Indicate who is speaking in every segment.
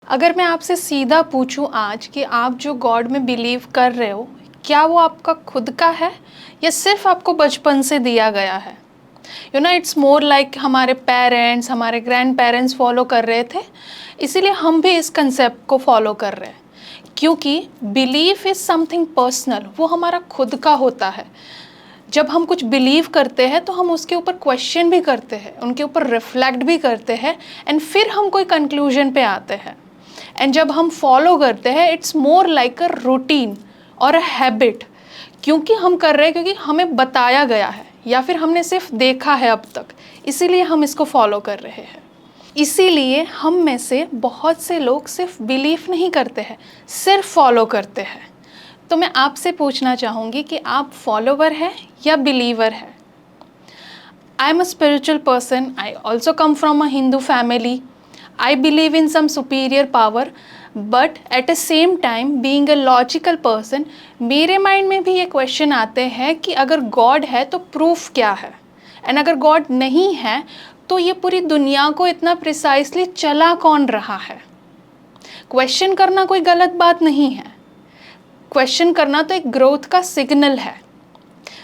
Speaker 1: अगर मैं आपसे सीधा पूछूं आज कि आप जो गॉड में बिलीव कर रहे हो, क्या वो आपका खुद का है या सिर्फ आपको बचपन से दिया गया है? इट्स मोर लाइक हमारे पेरेंट्स, हमारे ग्रैंड पेरेंट्स फॉलो कर रहे थे, इसीलिए हम भी इस कंसेप्ट को फॉलो कर रहे हैं। क्योंकि बिलीफ इज़ समथिंग पर्सनल, वो हमारा खुद का होता है। जब हम कुछ बिलीव करते हैं तो हम उसके ऊपर क्वेश्चन भी करते हैं, उनके ऊपर रिफ्लेक्ट भी करते हैं, एंड फिर हम कोई कंक्लूजन पे आते हैं। एंड जब हम फॉलो करते हैं, it's more like a routine और अ हैबिट, क्योंकि हम कर रहे हैं, क्योंकि हमें बताया गया है या फिर हमने सिर्फ देखा है अब तक, इसीलिए हम इसको फॉलो कर रहे हैं। इसीलिए हम में से बहुत से लोग सिर्फ बिलीव नहीं करते हैं, सिर्फ फॉलो करते हैं। तो मैं आपसे पूछना चाहूँगी कि आप फॉलोवर हैं या बिलीवर हैं? I am a spiritual person, I also come from a Hindu family, I believe in some superior power, but at a same time being a logical person, मेरे माइंड में भी ये क्वेश्चन आते हैं कि अगर गॉड है तो प्रूफ क्या है, एंड अगर गॉड नहीं है तो ये पूरी दुनिया को इतना प्रिसाइसली चला कौन रहा है? क्वेश्चन करना कोई गलत बात नहीं है, क्वेश्चन करना तो एक ग्रोथ का सिग्नल है।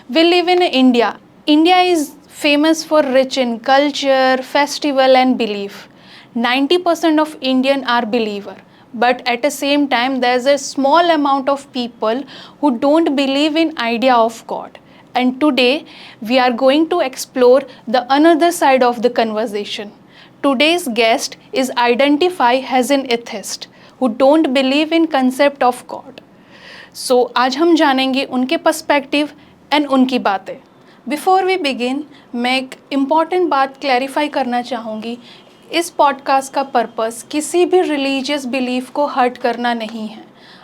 Speaker 1: We live in India. India is famous for rich in culture, festival and belief. 90% of Indian are believer. But at the same time, there's a small amount of people who don't believe in idea of God. And today, we are going to explore the another side of the conversation. Today's guest is identified as an atheist who don't believe in concept of God. सो आज हम जानेंगे उनके perspective and उनकी बातें। Before we begin, मैं एक important बात clarify करना चाहूँगी। इस पॉडकास्ट का पर्पस किसी भी रिलीजियस बिलीफ को हर्ट करना नहीं है।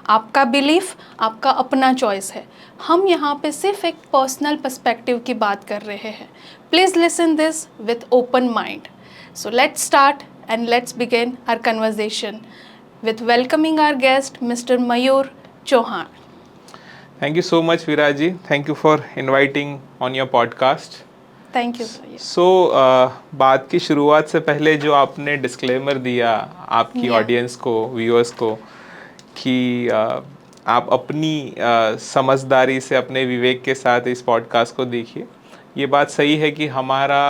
Speaker 1: आपका बिलीफ आपका अपना चॉइस है। हम यहाँ पे सिर्फ एक पर्सनल पर्सपेक्टिव की बात कर रहे हैं। Please listen this with open mind. So let's start and let's begin our conversation with welcoming our guest, Mr. Mayur Chauhan.
Speaker 2: Thank you so much, Viraji. Thank you for inviting on your podcast.
Speaker 1: Thank you.
Speaker 2: So, बात की शुरुआत से पहले जो आपने disclaimer दिया आपकी audience को, व्यूअर्स को, कि आप अपनी समझदारी से, अपने विवेक के साथ इस पॉडकास्ट को देखिए। ये बात सही है कि हमारा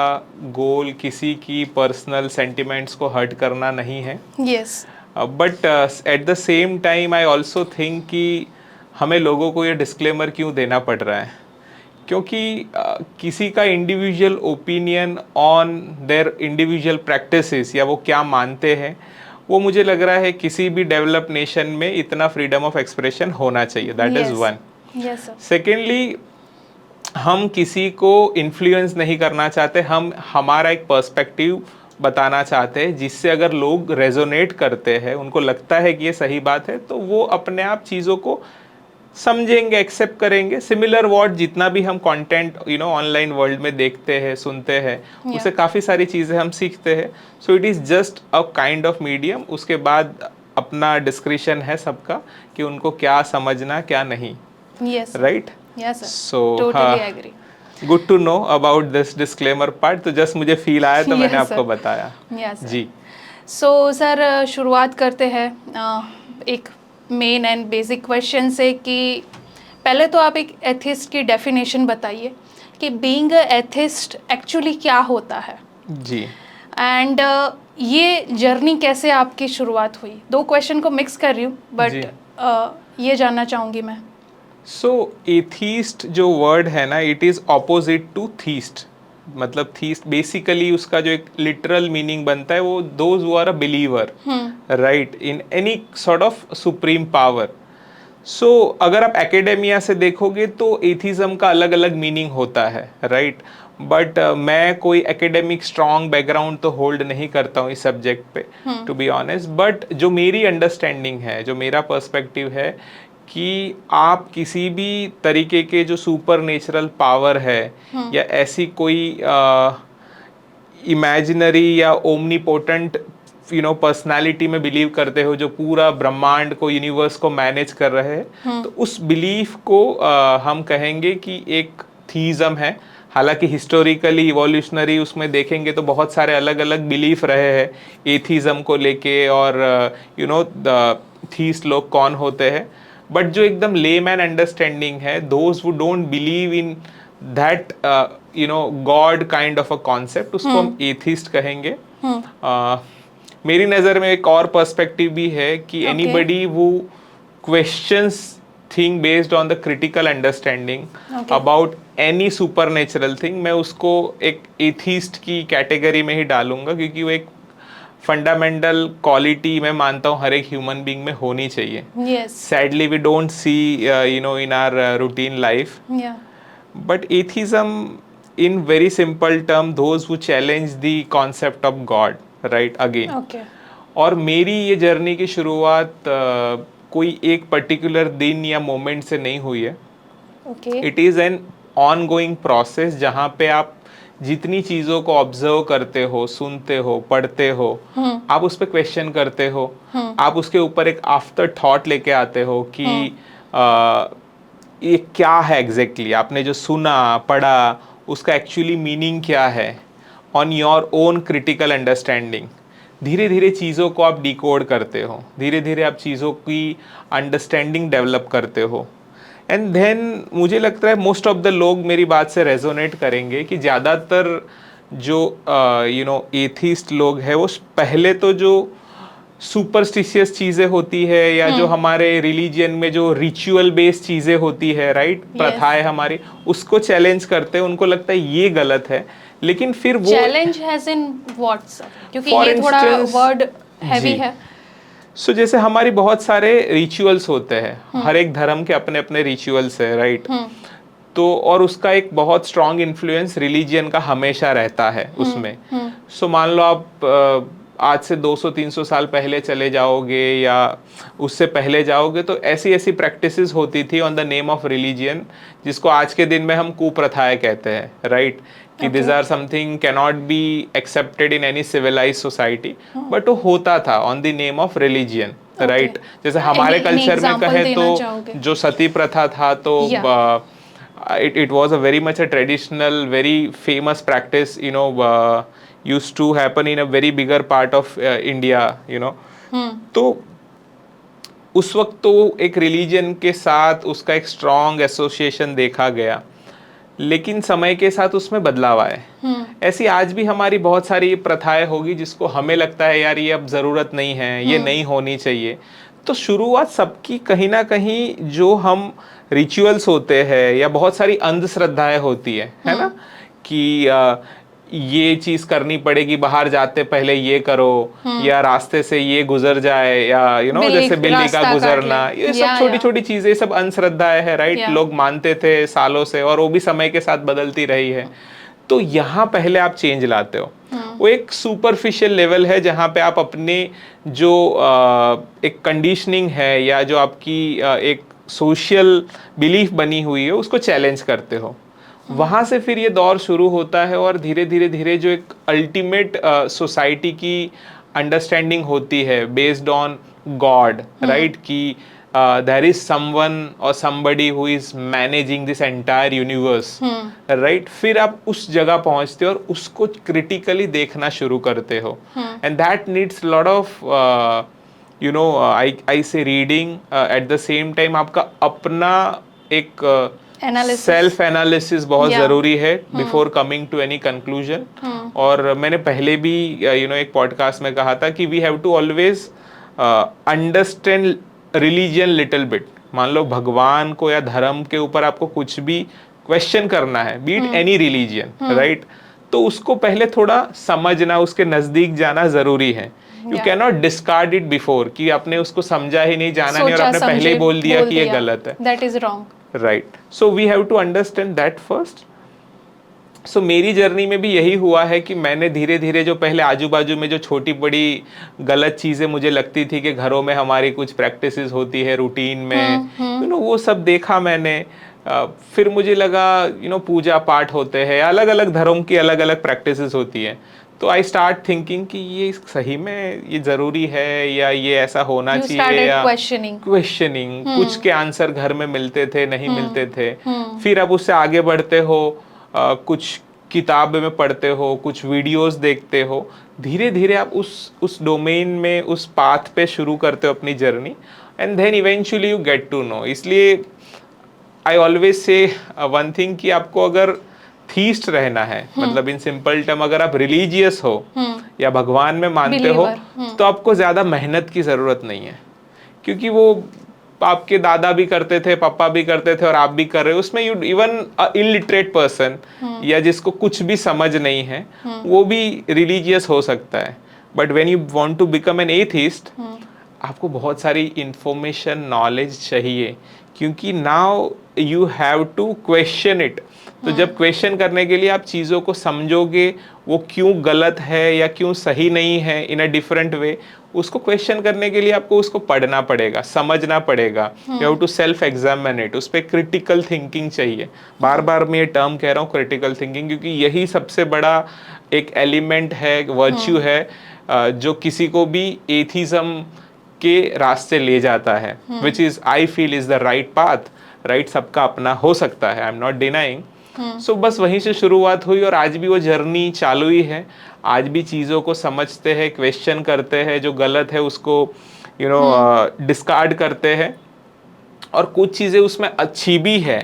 Speaker 2: गोल किसी की पर्सनल सेंटिमेंट्स को हर्ट करना नहीं है।
Speaker 1: Yes.
Speaker 2: But at the same time I also think कि हमें लोगों को ये डिस्क्लेमर क्यों देना पड़ रहा है, क्योंकि किसी का individual opinion on their individual practices या वो क्या मानते हैं, वो मुझे लग रहा है किसी भी डेवलप नेशन में इतना फ्रीडम ऑफ एक्सप्रेशन होना चाहिए। That is one. सेकेंडली, हम किसी को इन्फ्लुएंस नहीं करना चाहते, हम हमारा एक पर्सपेक्टिव बताना चाहते हैं जिससे अगर लोग रेजोनेट करते हैं, उनको लगता है कि ये सही बात है, तो वो अपने आप चीज़ों को समझेंगे, एक्सेप्ट करेंगे। सिमिलर वर्ड जितना भी हम कंटेंट ऑनलाइन वर्ल्ड में देखते हैं, सुनते हैं, उससे काफ़ी सारी चीज़ें हम सीखते हैं। So it is just a kind of medium. उसके बाद अपना डिस्क्रिप्शन है सबका कि उनको क्या समझना क्या नहीं। Right?
Speaker 1: Yes, sir.
Speaker 2: So,
Speaker 1: totally agree.
Speaker 2: Good to know about this disclaimer part. तो जस्ट मुझे फील आया तो मैंने आपको बताया। जी।
Speaker 1: सो सर, शुरुआत करते हैं एक मेन एंड बेसिक क्वेश्चन से कि पहले तो आप एक एथिस्ट की डेफिनेशन बताइए कि बीइंग अ एथिस्ट एक्चुअली क्या होता है।
Speaker 2: जी।
Speaker 1: एंड ये जर्नी कैसे आपकी शुरुआत हुई? दो क्वेश्चन को मिक्स कर रही हूँ, बट ये जानना चाहूँगी मैं।
Speaker 2: सो एथीस्ट जो वर्ड है ना, it is opposite to theist. मतलब थीस्ट बेसिकली उसका जो एक लिटरल मीनिंग बनता है वो those who are a believer, right, in any sort of supreme power. So अगर आप एकेडेमिया से देखोगे तो एथीज़म का अलग अलग मीनिंग होता है, राइट। बट मैं कोई एकेडमिक स्ट्रॉन्ग बैकग्राउंड तो होल्ड नहीं करता हूँ इस सब्जेक्ट पे, टू बी ऑनेस्ट। बट जो मेरी अंडरस्टैंडिंग है, जो मेरा पर्सपेक्टिव है, कि आप किसी भी तरीके के जो सुपर नेचुरल पावर है या ऐसी कोई इमेजिनरी या ओमनीपोटेंट पर्सनालिटी में बिलीव करते हो जो पूरा ब्रह्मांड को, यूनिवर्स को मैनेज कर रहे हैं, तो उस बिलीफ को हम कहेंगे कि एक थीज़म है। हालांकि हिस्टोरिकली इवोल्यूशनरी उसमें देखेंगे तो बहुत सारे अलग अलग बिलीफ रहे हैं एथीज़म को लेके, और यू नो द थीस्ट लोग कौन होते हैं। बट जो एकदम लेमैन अंडरस्टैंडिंग है, those who don't believe in that you know God kind of a concept, उसको हम एथिस्ट कहेंगे। मेरी नज़र में एक और पर्सपेक्टिव भी है कि anybody who questions thing based on the critical understanding about any supernatural thing, मैं उसको एक एथिस्ट की कैटेगरी में ही डालूंगा, क्योंकि वो एक फंडामेंटल क्वालिटी मैं मानता हूँ हर एक ह्यूमन बीइंग में होनी चाहिए। Sadly we don't see you know in our routine life, but atheism in very simple term those who challenge the concept of God, right, again.
Speaker 1: Okay.
Speaker 2: और मेरी ये जर्नी की शुरुआत कोई एक पर्टिकुलर दिन या मोमेंट से नहीं हुई है। It is an on going process, जहाँ पे आप जितनी चीज़ों को ऑब्जर्व करते हो, सुनते हो, पढ़ते हो, आप उस पर क्वेश्चन करते हो, आप उसके ऊपर एक आफ्टर थॉट लेके आते हो कि ये क्या है एग्जैक्टली, आपने जो सुना पढ़ा उसका एक्चुअली मीनिंग क्या है, on your own critical understanding. धीरे धीरे चीज़ों को आप डिकोड करते हो, धीरे धीरे आप चीज़ों की अंडरस्टैंडिंग डेवलप करते हो, एंड देन मुझे लगता है मोस्ट ऑफ द लोग मेरी बात से रेजोनेट करेंगे कि ज़्यादातर जो यू नो एथिस्ट लोग हैं वो पहले तो जो सुपरस्टिशियस चीज़ें होती है या जो हमारे रिलीजियन में जो रिचुअल बेस्ड चीज़ें होती है, राइट, प्रथाएं हमारी, उसको चैलेंज करते हैं। उनको लगता है ये गलत है, लेकिन फिर वो
Speaker 1: चैलेंज हैज इन व्हाट्स, क्योंकि ये थोड़ा वर्ड हैवी है।
Speaker 2: सो जैसे हमारी बहुत सारे रिचुअल्स होते हैं, हर एक धर्म के अपने अपने रिचुअल्स है, राइट, तो और उसका एक बहुत स्ट्रॉन्ग इन्फ्लुएंस रिलीजियन का हमेशा रहता है उसमें। सो मान लो आप आज से 200-300 साल पहले चले जाओगे या उससे पहले जाओगे तो ऐसी ऐसी प्रैक्टिसेस होती थी on the name of religion, जिसको आज के दिन में हम कुप्रथाएं कहते हैं, राइट, कि this are something can not be accepted in any civilize society, but वो होता था on the name of religion, right. जैसे हमारे कल्चर में कहें तो जो सती प्रथा था, तो it was a very much a traditional, very famous practice, you know, used to happen in a very bigger part of India, you know. तो उस वक्त तो एक रिलीजन के साथ उसका एक स्ट्रॉन्ग एसोसिएशन देखा गया, लेकिन समय के साथ उसमें बदलाव आए। ऐसी आज भी हमारी बहुत सारी प्रथाएं होगी जिसको हमें लगता है यार ये अब ज़रूरत नहीं है, ये नहीं होनी चाहिए। तो शुरुआत सबकी कहीं ना कहीं जो हम रिचुअल्स होते हैं या बहुत सारी अंधश्रद्धाएं होती है ना, कि ये चीज करनी पड़ेगी, बाहर जाते पहले ये करो, या रास्ते से ये गुजर जाए, या यू नो जैसे बिल्ली का गुजरना, ये सब छोटी छोटी चीजें सब अंधश्रद्धाएं है, राइट, लोग मानते थे सालों से और वो भी समय के साथ बदलती रही है। तो यहाँ पहले आप चेंज लाते हो, वो एक सुपरफिशियल लेवल है जहाँ पे आप अपने जो एक कंडीशनिंग है या जो आपकी एक सोशल बिलीफ बनी हुई है उसको चैलेंज करते हो। वहाँ से फिर ये दौर शुरू होता है और धीरे धीरे धीरे जो एक अल्टीमेट सोसाइटी की अंडरस्टैंडिंग होती है बेस्ड ऑन गॉड, राइट, कि there is someone or somebody who is managing this entire universe, right, फिर आप उस जगह पहुंचते हो और उसको क्रिटिकली देखना शुरू करते हो, and that needs lot of you know I say reading, at the same time आपका अपना एक सेल्फ एनालिसिस बहुत जरूरी है before coming to any conclusion. और मैंने पहले भी यू नो एक पॉडकास्ट में कहा था कि we have to always understand religion little bit. मान लो भगवान को या धर्म के ऊपर आपको कुछ भी क्वेश्चन करना है, बीट एनी रिलीजन, राइट, तो उसको पहले थोड़ा समझना, उसके नजदीक जाना जरूरी है। You can not discard it before, कि आपने उसको समझा ही नहीं, जाना नहीं और आपने पहले ही बोल दिया कि ये गलत है,
Speaker 1: that is wrong,
Speaker 2: right. So we have to understand that first. So मेरी जर्नी में भी यही हुआ है कि मैंने धीरे धीरे जो पहले आजू बाजू में जो छोटी बड़ी गलत चीज़ें मुझे लगती थी कि घरों में हमारी कुछ प्रैक्टिसेस होती है रूटीन में, यू नो वो सब देखा मैंने। फिर मुझे लगा यू नो पूजा पाठ होते हैं, अलग अलग धर्म की अलग अलग प्रैक्टिसेस होती है, तो आई स्टार्ट थिंकिंग कि ये सही में ये ज़रूरी है या ये ऐसा होना चाहिए, या क्वेश्चनिंग कुछ के आंसर घर में मिलते थे, नहीं मिलते थे। फिर अब उससे आगे बढ़ते हो कुछ किताब में पढ़ते हो, कुछ वीडियोस देखते हो, धीरे धीरे आप उस डोमेन में, उस पाथ पे शुरू करते हो अपनी journey, and then eventually you get to know. इसलिए I always say one thing कि आपको अगर थीस्ट रहना है, मतलब इन सिंपल टर्म अगर आप रिलीजियस हो या भगवान में मानते हो, तो आपको ज़्यादा मेहनत की ज़रूरत नहीं है, क्योंकि वो आपके दादा भी करते थे, पापा भी करते थे और आप भी कर रहे हो। उसमें यू इवन इलिटरेट पर्सन या जिसको कुछ भी समझ नहीं है, वो भी रिलीजियस हो सकता है। But when you want to become an atheist, आपको बहुत सारी इंफॉर्मेशन, नॉलेज चाहिए, क्योंकि now you have to question it. तो जब क्वेश्चन करने के लिए आप चीज़ों को समझोगे, वो क्यों गलत है या क्यों सही नहीं है इन अ डिफरेंट वे, उसको क्वेश्चन करने के लिए आपको उसको पढ़ना पड़ेगा, समझना पड़ेगा। You have to self examine it. उस पर क्रिटिकल थिंकिंग चाहिए। बार बार मैं ये टर्म कह रहा हूँ, क्रिटिकल थिंकिंग, क्योंकि यही सबसे बड़ा एक एलिमेंट है, वर्च्यू है, जो किसी को भी एथिज्म के रास्ते ले जाता है, which is I feel is the right path. Right सबका अपना हो सकता है, आई एम नॉट डिनाइंग। सो बस वहीं से शुरुआत हुई और आज भी वो जर्नी चालू ही है। आज भी चीज़ों को समझते हैं, क्वेश्चन करते हैं, जो गलत है उसको डिस्कार्ड करते हैं, और कुछ चीज़ें उसमें अच्छी भी है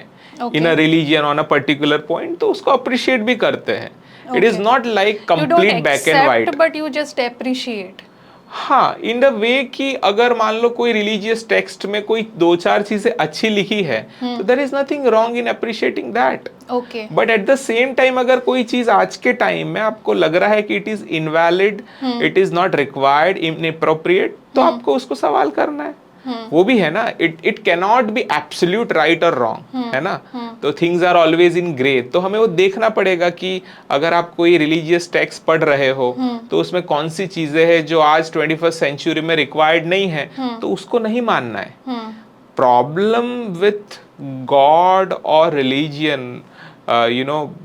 Speaker 2: in a religion on a particular point, तो उसको अप्रिशिएट भी करते हैं। It is not like complete black and white,
Speaker 1: but you just appreciate.
Speaker 2: हाँ, इन द वे कि अगर मान लो कोई रिलीजियस टेक्स्ट में कोई 2-4 चीजें अच्छी लिखी है, तो there is nothing wrong in appreciating that.
Speaker 1: Okay.
Speaker 2: But at the same time अगर कोई चीज आज के टाइम में आपको लग रहा है कि it is invalid, it is not required, inappropriate, तो आपको उसको सवाल करना है। वो भी है ना, it cannot be absolute right और रॉन्ग, है ना। तो things are always in grey. तो हमें वो देखना पड़ेगा कि अगर आप कोई रिलीजियस टेक्स्ट पढ़ रहे हो, तो उसमें कौन सी चीजें हैं जो आज 21st सेंचुरी में रिक्वायर्ड नहीं है, तो उसको नहीं मानना है। प्रॉब्लम विथ गॉड और रिलीजियन,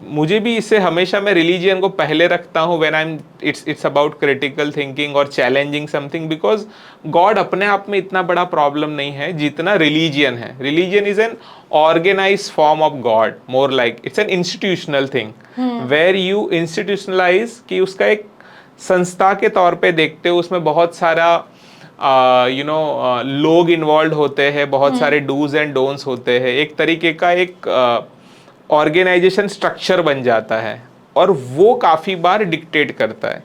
Speaker 2: मुझे भी इससे हमेशा, मैं रिलीजियन को पहले रखता हूँ when I am it's about critical thinking और चैलेंजिंग समथिंग, बिकॉज गॉड अपने आप में इतना बड़ा प्रॉब्लम नहीं है जितना रिलीजियन है। Religion is an organised form of God, more like it's an institutional thing, where you institutionalise, कि उसका एक संस्था के तौर पे देखते हो, उसमें बहुत सारा लोग इन्वॉल्व होते हैं, बहुत सारे डूज एंड डोंट्स होते हैं, एक तरीके का एक ऑर्गेनाइजेशन स्ट्रक्चर बन जाता है, और वो काफ़ी बार डिक्टेट करता है।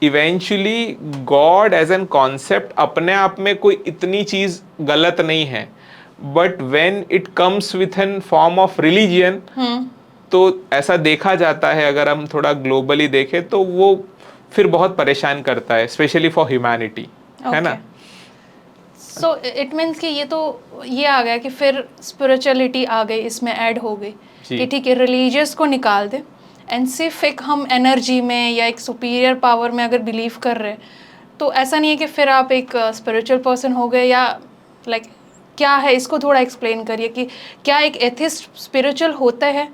Speaker 2: Eventually God as an concept अपने आप में कोई इतनी चीज़ गलत नहीं है, but when it comes with an form of religion, तो ऐसा देखा जाता है, अगर हम थोड़ा ग्लोबली देखें, तो वो फिर बहुत परेशान करता है, स्पेशली फॉर ह्यूमैनिटी, है ना।
Speaker 1: सो इट मीन्स कि ये आ गया कि फिर स्पिरिचुअलिटी आ गई, इसमें ऐड हो गई कि ठीक है, रिलीजियस को निकाल दे, एंड सिर्फ एक हम एनर्जी में या एक सुपीरियर पावर में अगर बिलीव कर रहे हैं, तो ऐसा नहीं है कि फिर आप एक स्पिरिचुअल पर्सन हो गए, या लाइक क्या है, इसको थोड़ा एक्सप्लेन करिए कि क्या एक एथिस्ट स्पिरिचुअल होता है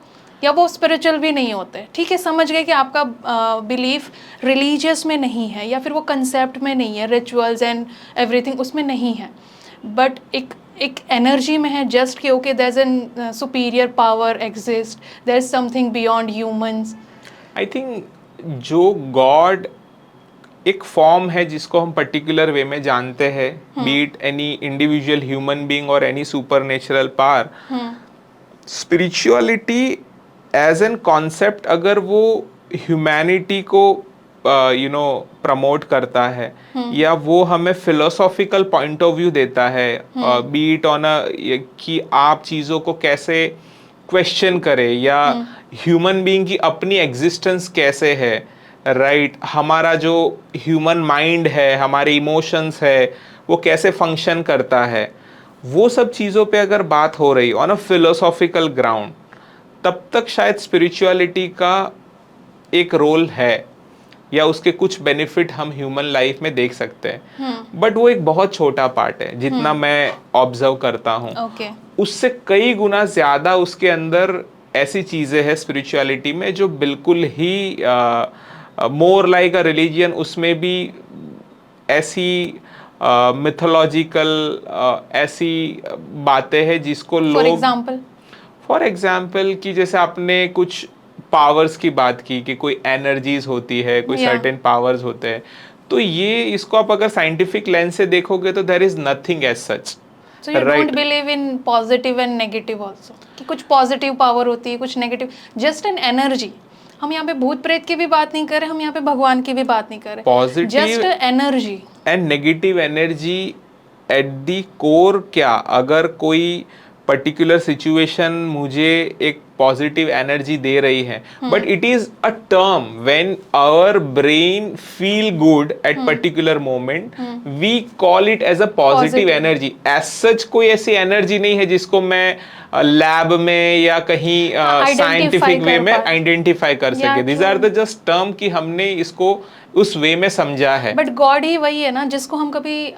Speaker 1: या वो स्पिरिचुअल भी नहीं होते। ठीक है, समझ गए कि आपका बिलीफ रिलीजियस में नहीं है, या फिर वो कंसेप्ट में नहीं है, रिचुअल्स एंड एवरीथिंग उसमें नहीं है, बट एक एनर्जी में है, जस्ट कि okay there is an superior power exist, there is something beyond humans.
Speaker 2: I think जो गॉड एक फॉर्म है जिसको हम पर्टिकुलर वे में जानते हैं, beat any individual human being और any supernatural power, spirituality as an concept अगर वो ह्यूमैनिटी को प्रमोट करता है, या वो हमें फिलोसॉफिकल पॉइंट ऑफ व्यू देता है, बीट ऑन कि आप चीज़ों को कैसे क्वेश्चन करें, या ह्यूमन बीइंग की अपनी एग्जिस्टेंस कैसे है, राइट, हमारा जो ह्यूमन माइंड है, हमारे इमोशंस है, वो कैसे फंक्शन करता है, वो सब चीज़ों पे अगर बात हो रही ऑन अ फिलोसॉफिकल ग्राउंड, तब तक शायद स्पिरिचुअलिटी का एक रोल है, या उसके कुछ बेनिफिट हम ह्यूमन लाइफ में देख सकते हैं, बट वो एक बहुत छोटा पार्ट है जितना मैं ऑब्जर्व करता हूँ। उससे कई गुना ज़्यादा उसके अंदर ऐसी चीज़ें हैं स्पिरिचुअलिटी में जो बिल्कुल ही मोर लाइक अ रिलीजियन, उसमें भी ऐसी मिथोलॉजिकल ऐसी बातें हैं जिसको लोग, फॉर एग्जाम्पल कि जैसे आपने कुछ पावर्स की बात की कि कोई एनर्जीज होती है, कोई
Speaker 1: Yeah.
Speaker 2: सर्टेन पावर्स होते हैं, तो ये इसको आप अगर साइंटिफिक लेंस से देखोगे तो there is nothing as such,
Speaker 1: so you don't
Speaker 2: right?
Speaker 1: Believe in positive and negative also, कि कुछ पॉजिटिव पावर होती है, कुछ नेगेटिव, जस्ट एन एनर्जी। हम यहाँ पे भूत प्रेत की भी बात नहीं कर रहे, हम यहाँ पे भगवान की भी बात नहीं कर रहे,
Speaker 2: positive
Speaker 1: just energy.
Speaker 2: And negative energy at the core, क्या अगर कोई पर्टिकुलर सिचुएशन मुझे एक पॉजिटिव एनर्जी दे रही है, but it is a term when our brain feel good at particular moment, we call it as a positive
Speaker 1: Positive.
Speaker 2: Energy. As such कोई ऐसी एनर्जी नहीं है जिसको मैं लैब में या कहीं
Speaker 1: Identify
Speaker 2: साइंटिफिक वे
Speaker 1: कर
Speaker 2: में
Speaker 1: पाए।
Speaker 2: आइडेंटिफाई कर
Speaker 1: Yeah,
Speaker 2: सके। These are the just term कि हमने इसको उस वे में समझा है।
Speaker 1: बट गॉड ही वही है ना जिसको हम कभी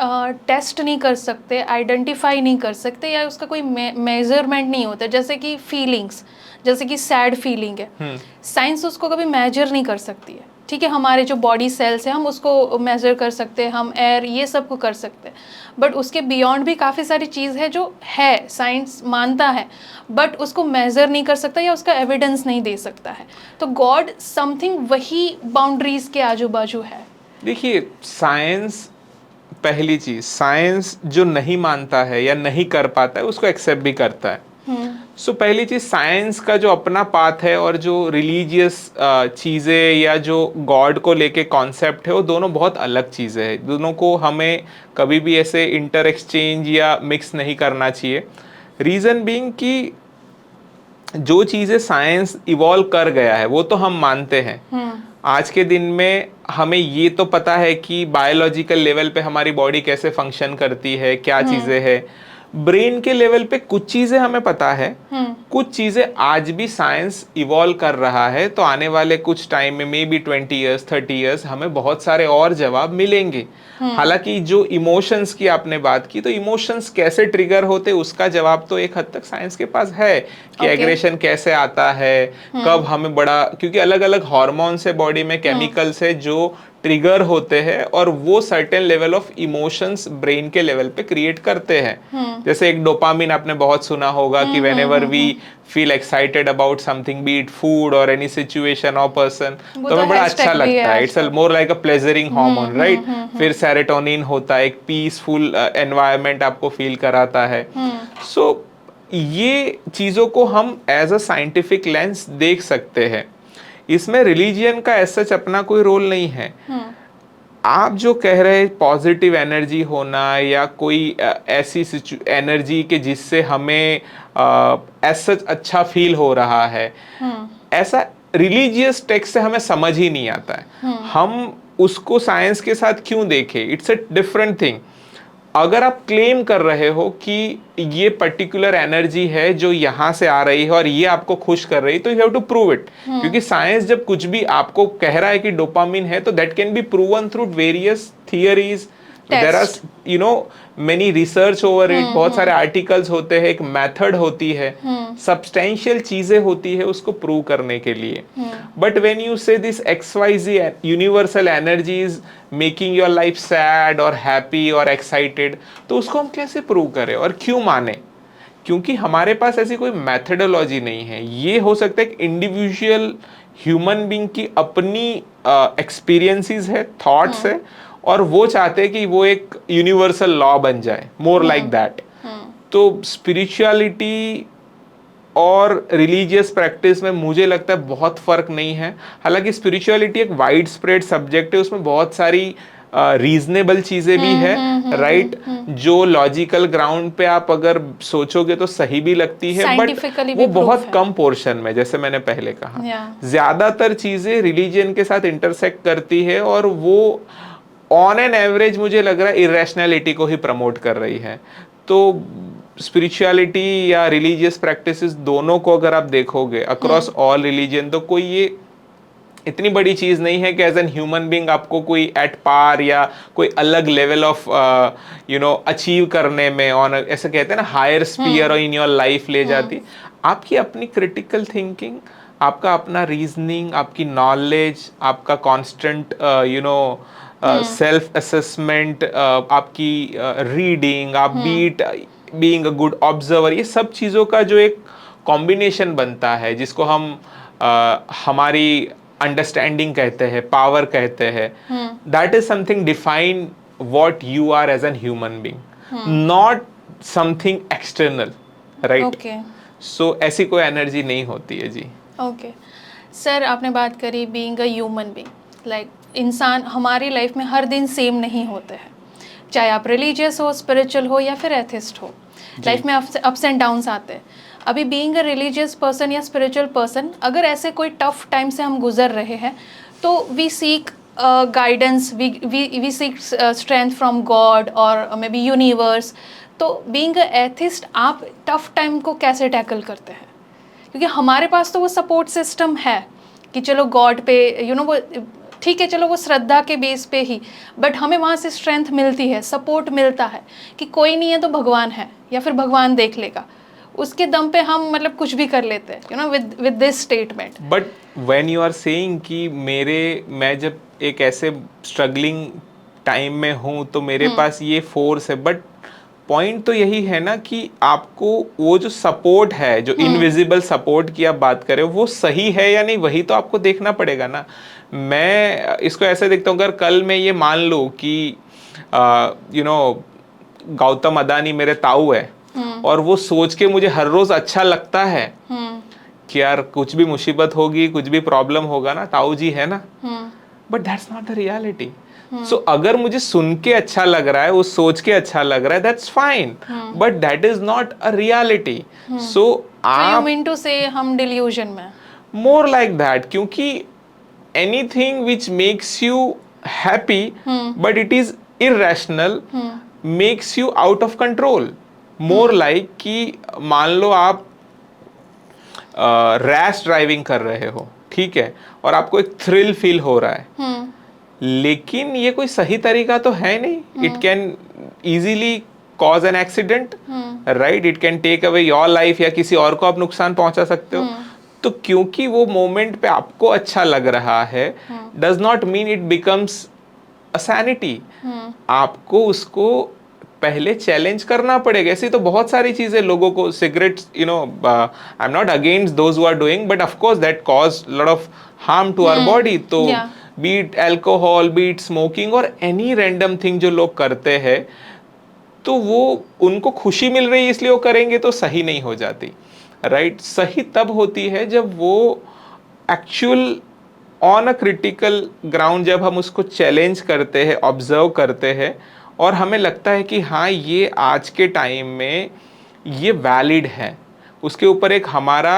Speaker 1: टेस्ट नहीं कर सकते, आइडेंटिफाई नहीं कर सकते, या उसका कोई मेजरमेंट नहीं होता। जैसे कि फीलिंग्स, जैसे कि सैड फीलिंग है, साइंस उसको कभी मेजर नहीं कर सकती है, ठीक है। हमारे जो बॉडी सेल्स हैं हम उसको मेजर कर सकते हैं, हम एयर ये सब को कर सकते हैं, बट उसके बियॉन्ड भी काफ़ी सारी चीज़ है जो है साइंस मानता है, बट उसको मेजर नहीं कर सकता या उसका एविडेंस नहीं दे सकता है। तो गॉड समथिंग वही बाउंड्रीज के आजू बाजू है।
Speaker 2: देखिए, साइंस, पहली चीज, साइंस जो नहीं मानता है या नहीं कर पाता है उसको एक्सेप्ट भी करता है। सो पहली चीज, साइंस का जो अपना पाथ है और जो रिलीजियस चीजें या जो गॉड को लेके कॉन्सेप्ट है, वो दोनों बहुत अलग चीजें हैं। दोनों को हमें कभी भी ऐसे इंटर एक्सचेंज या मिक्स नहीं करना चाहिए। रीजन बीइंग कि जो चीजें साइंस इवॉल्व कर गया है वो तो हम मानते हैं। आज के दिन में हमें ये तो पता है कि बायोलॉजिकल लेवल पे हमारी बॉडी कैसे फंक्शन करती है, क्या चीजें हैं। ब्रेन के लेवल पे कुछ चीजें हमें पता है, कुछ चीजें आज भी साइंस इवॉल्व कर रहा है। तो आने वाले कुछ टाइम में, मे बी 20 ईयर्स 30 ईयर्स, हमें बहुत सारे और जवाब मिलेंगे। हालांकि जो इमोशंस की आपने बात की, तो इमोशंस कैसे ट्रिगर होते उसका जवाब तो एक हद तक साइंस के पास है कि एग्रेशन कैसे आता है, कब हमें बड़ा, क्योंकि अलग अलग हार्मोन्स है बॉडी में, केमिकल्स है जो ट्रिगर होते हैं और वो certain level of emotions brain के लेवल पे क्रिएट करते हैं। जैसे एक डोपामिन आपने बहुत सुना होगा कि whenever we feel excited about something, be it food और एनी सिचुएशन और पर्सन, तो हमें बड़ा अच्छा लगता है। It's more like a pleasuring hormone, right? फिर सेरोटोनिन होता है, एक पीसफुल एनवायरनमेंट आपको फील कराता है। सो ये चीजों को हम एज अ साइंटिफिक लेंस देख सकते हैं। इसमें रिलीजियन का ऐसा अपना कोई रोल नहीं है। आप जो कह रहे हैं पॉजिटिव एनर्जी होना या कोई ऐसी एनर्जी के जिससे हमें ऐसा अच्छा फील हो रहा है, ऐसा रिलीजियस टेक्स्ट से हमें समझ ही नहीं आता है। हम उसको साइंस के साथ क्यों देखें? It's a different thing. अगर आप क्लेम कर रहे हो कि ये पर्टिकुलर एनर्जी है जो यहाँ से आ रही है और ये आपको खुश कर रही है, तो you have to prove it. क्योंकि साइंस जब कुछ भी आपको कह रहा है कि डोपामिन है, तो that can be proven through various theories. There are many research over it, बहुत सारे आर्टिकल्स होते हैं, एक मेथड होती है, सब्सटेंशियल चीजें होती है उसको प्रूव करने के लिए। बट व्हेन यू से this XYZ universal energies making your life sad और हैप्पी और एक्साइटेड, तो उसको हम कैसे प्रूव करें और क्यों माने? क्योंकि हमारे पास ऐसी कोई मेथडोलॉजी नहीं है। ये हो सकता है एक इंडिविजुअल ह्यूमन बीइंग की अपनी एक्सपीरियंसेस है, थॉट्स है, और वो चाहते हैं कि वो एक यूनिवर्सल लॉ बन जाए, मोर लाइक दैट। तो स्पिरिचुअलिटी और रिलीजियस प्रैक्टिस में मुझे लगता है बहुत फर्क नहीं है। हालांकि स्पिरिचुअलिटी एक वाइड स्प्रेड सब्जेक्ट है, उसमें बहुत सारी रीजनेबल चीजें भी है, राइट? जो लॉजिकल ग्राउंड पे आप अगर सोचोगे तो सही भी लगती है, बट वो बहुत कम पोर्शन में, जैसे मैंने पहले कहा, ज्यादातर चीजें रिलीजियन के साथ इंटरसेक्ट करती है और वो ऑन एन एवरेज मुझे लग रहा है इरेशनैलिटी को ही प्रमोट कर रही है। तो स्पिरिचुअलिटी या रिलीजियस प्रैक्टिसेस दोनों को अगर आप देखोगे अक्रॉस ऑल रिलीजन, तो कोई ये इतनी बड़ी चीज नहीं है कि एज एन ह्यूमन बीइंग आपको कोई एट पार या कोई अलग लेवल ऑफ अचीव करने में, ऑन ऐसे कहते हैं ना higher sphere in your life ले जाती। आपकी अपनी क्रिटिकल थिंकिंग, आपका अपना रीजनिंग, आपकी नॉलेज, आपका कॉन्स्टेंट सेल्फ असेसमेंट, आपकी रीडिंग, आप बीइंग अ गुड ऑब्जर्वर, ये सब चीज़ों का जो एक कॉम्बिनेशन बनता है जिसको हम हमारी अंडरस्टैंडिंग कहते हैं, पावर कहते हैं, that is something define what you are as an human being, not something external, right?
Speaker 1: Okay
Speaker 2: so ऐसी कोई एनर्जी नहीं होती है जी।
Speaker 1: ओके सर, आपने बात करी being a human being, like इंसान हमारी लाइफ में हर दिन सेम नहीं होते हैं, चाहे आप रिलीजियस हो, स्पिरिचुअल हो या फिर एथिस्ट हो, लाइफ में अप्स एंड डाउन्स आते हैं। अभी बीइंग अ रिलीजियस पर्सन या स्पिरिचुअल पर्सन, अगर ऐसे कोई टफ टाइम से हम गुजर रहे हैं तो we seek guidance, we seek strength from God और मे बी यूनिवर्स। तो बीइंग अ एथिस्ट आप टफ टाइम को कैसे टैकल करते हैं? क्योंकि हमारे पास तो वो सपोर्ट सिस्टम है कि चलो गॉड पे वो ठीक है, चलो वो श्रद्धा के बेस पे ही, बट हमें वहाँ से स्ट्रेंथ मिलती है, सपोर्ट मिलता है कि कोई नहीं है तो भगवान है या फिर भगवान देख लेगा, उसके दम पे हम मतलब कुछ भी कर लेते हैं with this statement.
Speaker 2: But when you are saying कि मैं जब एक ऐसे स्ट्रगलिंग टाइम में हूँ तो मेरे पास ये फोर्स है, बट पॉइंट तो यही है ना कि आपको वो जो सपोर्ट है, जो इनविजिबल सपोर्ट की आप बात कर रहे हो, वो सही है या नहीं, वही तो आपको देखना पड़ेगा ना। मैं इसको ऐसे देखता हूँ, अगर कल मैं ये मान लूँ कि गौतम अदानी मेरे ताऊ है और वो सोच के मुझे हर रोज अच्छा लगता है कि यार कुछ भी मुसीबत होगी, कुछ भी प्रॉब्लम होगा ना, ताऊ जी है ना, but that's not the reality. So अगर मुझे सुन के अच्छा लग रहा है, वो सोच के अच्छा लग रहा है, that's fine, but that is not a reality. So
Speaker 1: you mean to say हम डिल्यूजन में,
Speaker 2: मोर लाइक दैट, क्योंकि anything which makes you happy but it is irrational makes you out of control. More like कि मान लो आप rash driving कर रहे हो, ठीक है, और आपको एक थ्रिल फील हो रहा है, लेकिन ये कोई सही तरीका तो है नहीं। It can easily cause an accident, right? It can take away your life, या किसी और को आप नुकसान पहुंचा सकते हो। तो क्योंकि वो मोमेंट पे आपको अच्छा लग रहा है, does not mean it becomes a sanity. आपको उसको पहले चैलेंज करना पड़ेगा। ऐसी तो बहुत सारी चीजें लोगों को, cigarettes, I am not against those who are doing, but of course that cause lot of harm to our body. तो बीट अल्कोहल, बीट स्मोकिंग और एनी रैंडम थिंग जो लोग करते हैं, तो वो उनको खुशी मिल रही है इसलिए वो करेंगे, तो सही नहीं हो जाती, राइट? सही तब होती है जब वो actual on a critical ground, जब हम उसको चैलेंज करते हैं, ऑब्जर्व करते हैं, और हमें लगता है कि हाँ ये आज के टाइम में ये वैलिड है, उसके ऊपर एक हमारा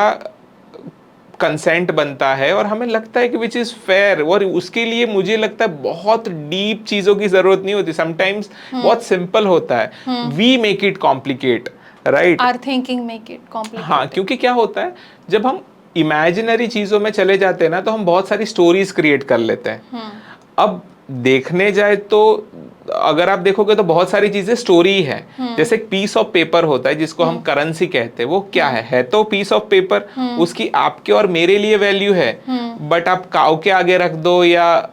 Speaker 2: कंसेंट बनता है और हमें लगता है कि विच इज फेयर। और उसके लिए मुझे लगता है बहुत डीप चीजों की जरूरत नहीं होती, समटाइम्स बहुत सिंपल होता है। We make it complicate, right?
Speaker 1: Our thinking make it complicated.
Speaker 2: हाँ, क्योंकि क्या होता है, जब हम इमेजिनरी चीजों में चले जाते हैं ना, तो हम बहुत सारी स्टोरीज क्रिएट कर लेते हैं। अब देखने जाए तो अगर आप देखोगे तो बहुत सारी चीजें स्टोरी है। जैसे एक पीस ऑफ पेपर होता है जिसको हम करेंसी कहते हैं, वो क्या है तो पीस ऑफ पेपर, उसकी आपके और मेरे लिए वैल्यू है, बट आप काऊ के आगे रख दो या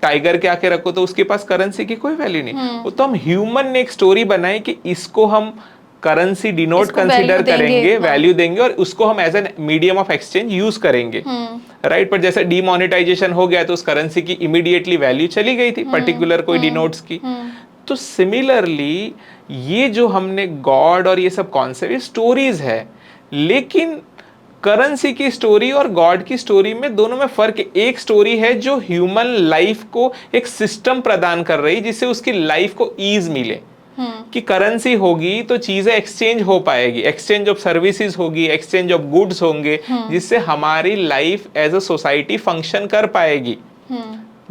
Speaker 2: टाइगर के आगे रखो तो उसके पास करेंसी की कोई वैल्यू नहीं। वो तो हम ह्यूमन ने एक स्टोरी बनाई कि इसको हम करेंसी डिनोट कंसीडर करेंगे, वैल्यू देंगे, और उसको हम as an medium of exchange use करेंगे, राइट? पर जैसे डीमोनेटाइजेशन हो गया तो उस करेंसी की इमीडिएटली वैल्यू चली गई थी, पर्टिकुलर कोई डिनोट्स की। तो सिमिलरली ये जो हमने गॉड और ये सब कॉन्सेप्ट स्टोरीज है, लेकिन करेंसी की स्टोरी और गॉड की स्टोरी में दोनों में फर्क है। एक स्टोरी है जो ह्यूमन लाइफ को एक सिस्टम प्रदान कर रही, जिससे उसकी लाइफ को ईज मिले, कि करेंसी होगी तो चीजें एक्सचेंज हो पाएगी, एक्सचेंज ऑफ सर्विसेज होगी, एक्सचेंज ऑफ गुड्स होंगे, जिससे हमारी life as a society function कर पाएगी,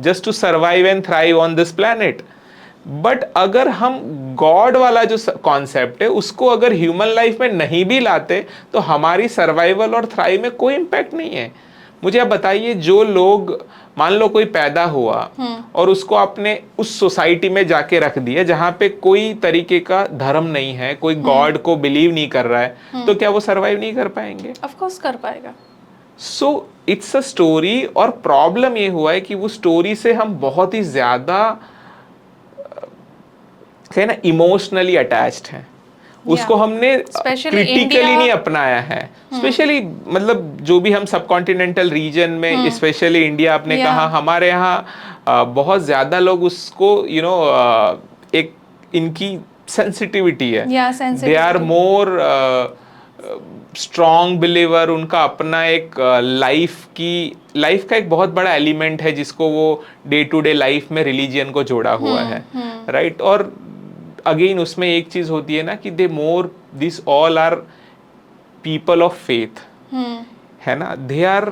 Speaker 2: just to survive and thrive on this planet. But अगर हम गॉड वाला जो कॉन्सेप्ट है उसको अगर ह्यूमन लाइफ में नहीं भी लाते तो हमारी सर्वाइवल और थ्राइव में कोई इंपैक्ट नहीं है। मुझे आप बताइए, जो लोग, मान लो कोई पैदा हुआ और उसको आपने उस सोसाइटी में जाके रख दिया जहां पे कोई तरीके का धर्म नहीं है, कोई गॉड को बिलीव नहीं कर रहा है, तो क्या वो सरवाइव नहीं कर पाएंगे?
Speaker 1: ऑफ कोर्स कर पाएगा।
Speaker 2: सो इट्स अ स्टोरी, और प्रॉब्लम ये हुआ है कि वो स्टोरी से हम बहुत ही ज्यादा कहे ना इमोशनली अटैच्ड हैं, उसको हमने
Speaker 1: Especially
Speaker 2: क्रिटिकली
Speaker 1: India-
Speaker 2: नहीं अपनाया है, स्पेशली मतलब जो भी हम सब कॉन्टिनेंटल रीजन में, स्पेशली इंडिया आपने
Speaker 1: Yeah.
Speaker 2: कहा, हमारे यहाँ बहुत ज्यादा लोग उसको एक इनकी सेंसिटिविटी है,
Speaker 1: Yeah,
Speaker 2: they are
Speaker 1: sensitivity.
Speaker 2: More strong believer, उनका अपना एक लाइफ का एक बहुत बड़ा एलिमेंट है जिसको वो डे टू डे लाइफ में रिलीजियन को जोड़ा हुआ है, राइट। और अगेन उसमें एक चीज होती है ना कि they more this all are people of faith, है ना, दे आर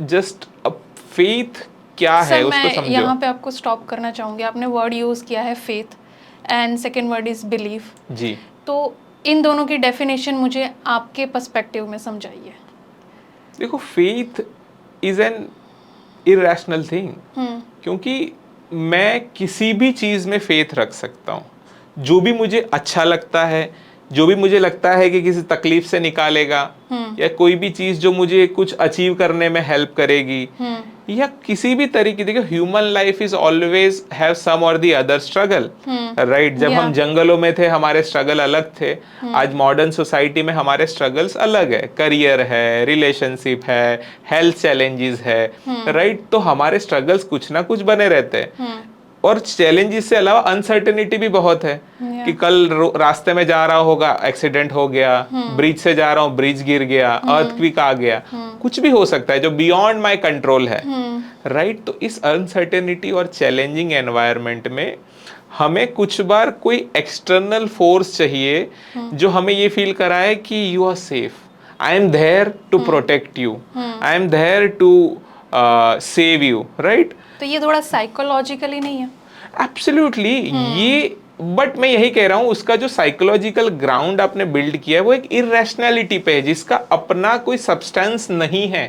Speaker 2: जस्ट फेथ क्या है
Speaker 1: सर
Speaker 2: उसको
Speaker 1: मैं
Speaker 2: समझो।
Speaker 1: यहाँ पे आपको स्टॉप करना चाहूँगी, आपने वर्ड यूज़ किया है faith and second word is belief.
Speaker 2: जी,
Speaker 1: तो इन दोनों की डेफिनेशन मुझे आपके पर्सपेक्टिव में समझाइए।
Speaker 2: देखो faith is an irrational thing, क्योंकि मैं किसी भी चीज में फेथ रख सकता हूँ, जो भी मुझे अच्छा लगता है, जो भी मुझे लगता है कि किसी तकलीफ से निकालेगा, या कोई भी चीज जो मुझे कुछ अचीव करने में हेल्प करेगी, या किसी भी तरीके, देखो human life is always have some or the other struggle, right. जब हम जंगलों में थे हमारे स्ट्रगल अलग थे, आज मॉडर्न सोसाइटी में हमारे स्ट्रगल्स अलग है, करियर है, रिलेशनशिप है, हेल्थ चैलेंजेस है, राइट। तो हमारे स्ट्रगल्स कुछ ना कुछ बने रहते हैं, और चैलेंजेस से अलावा अनसर्टेनिटी भी बहुत है कि कल रास्ते में जा रहा होगा, एक्सीडेंट हो गया, ब्रिज से जा रहा हूँ, ब्रिज गिर गया, अर्थक्वेक आ गया, कुछ भी हो सकता है जो बियॉन्ड माय कंट्रोल है, राइट। तो इस अनसर्टेनिटी और चैलेंजिंग एनवायरनमेंट में हमें कुछ बार कोई एक्सटर्नल फोर्स चाहिए जो हमें ये फील कराए कि you are safe, I am there to protect you, I am there to save you, right.
Speaker 1: तो ये थोड़ा साइकोलॉजिकली नहीं है?
Speaker 2: एब्सोल्युटली, ये बट मैं यही कह रहा हूं उसका जो साइकोलॉजिकल ग्राउंड आपने बिल्ड किया है वो एक इरेशनैलिटी पे है जिसका अपना कोई सब्सटेंस नहीं है।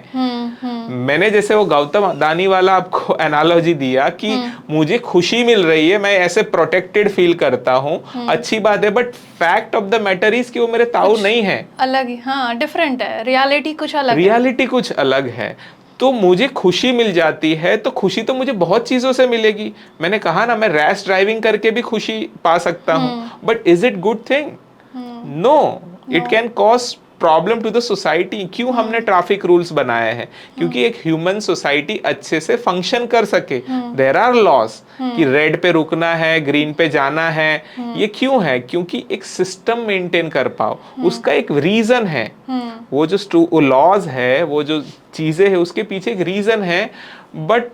Speaker 2: मैंने जैसे वो गौतम अदानी वाला आपको एनालॉजी दिया कि मुझे खुशी मिल रही है, मैं ऐसे प्रोटेक्टेड फील करता हूँ, अच्छी बात है, but fact of the matter is कि वो मेरे ताऊ नहीं है,
Speaker 1: अलग है, हाँ डिफरेंट है, रियलिटी कुछ अलग है,
Speaker 2: रियलिटी कुछ अलग है। तो मुझे खुशी मिल जाती है, तो खुशी तो मुझे बहुत चीजों से मिलेगी, मैंने कहा ना मैं रैश ड्राइविंग करके भी खुशी पा सकता हूँ, but is it good thing? No, it can cause problem to the society. क्यों हमने ट्रैफिक रूल्स बनाए हैं? क्योंकि एक ह्यूमन सोसाइटी अच्छे से फंक्शन कर सके। देयर आर लॉज कि रेड पे रुकना है, ग्रीन पे जाना है, ये क्यों है? क्योंकि एक सिस्टम मेंटेन कर पाओ, उसका एक रीजन है। वो जो लॉज है, वो जो चीजें है, उसके पीछे एक रीजन है। बट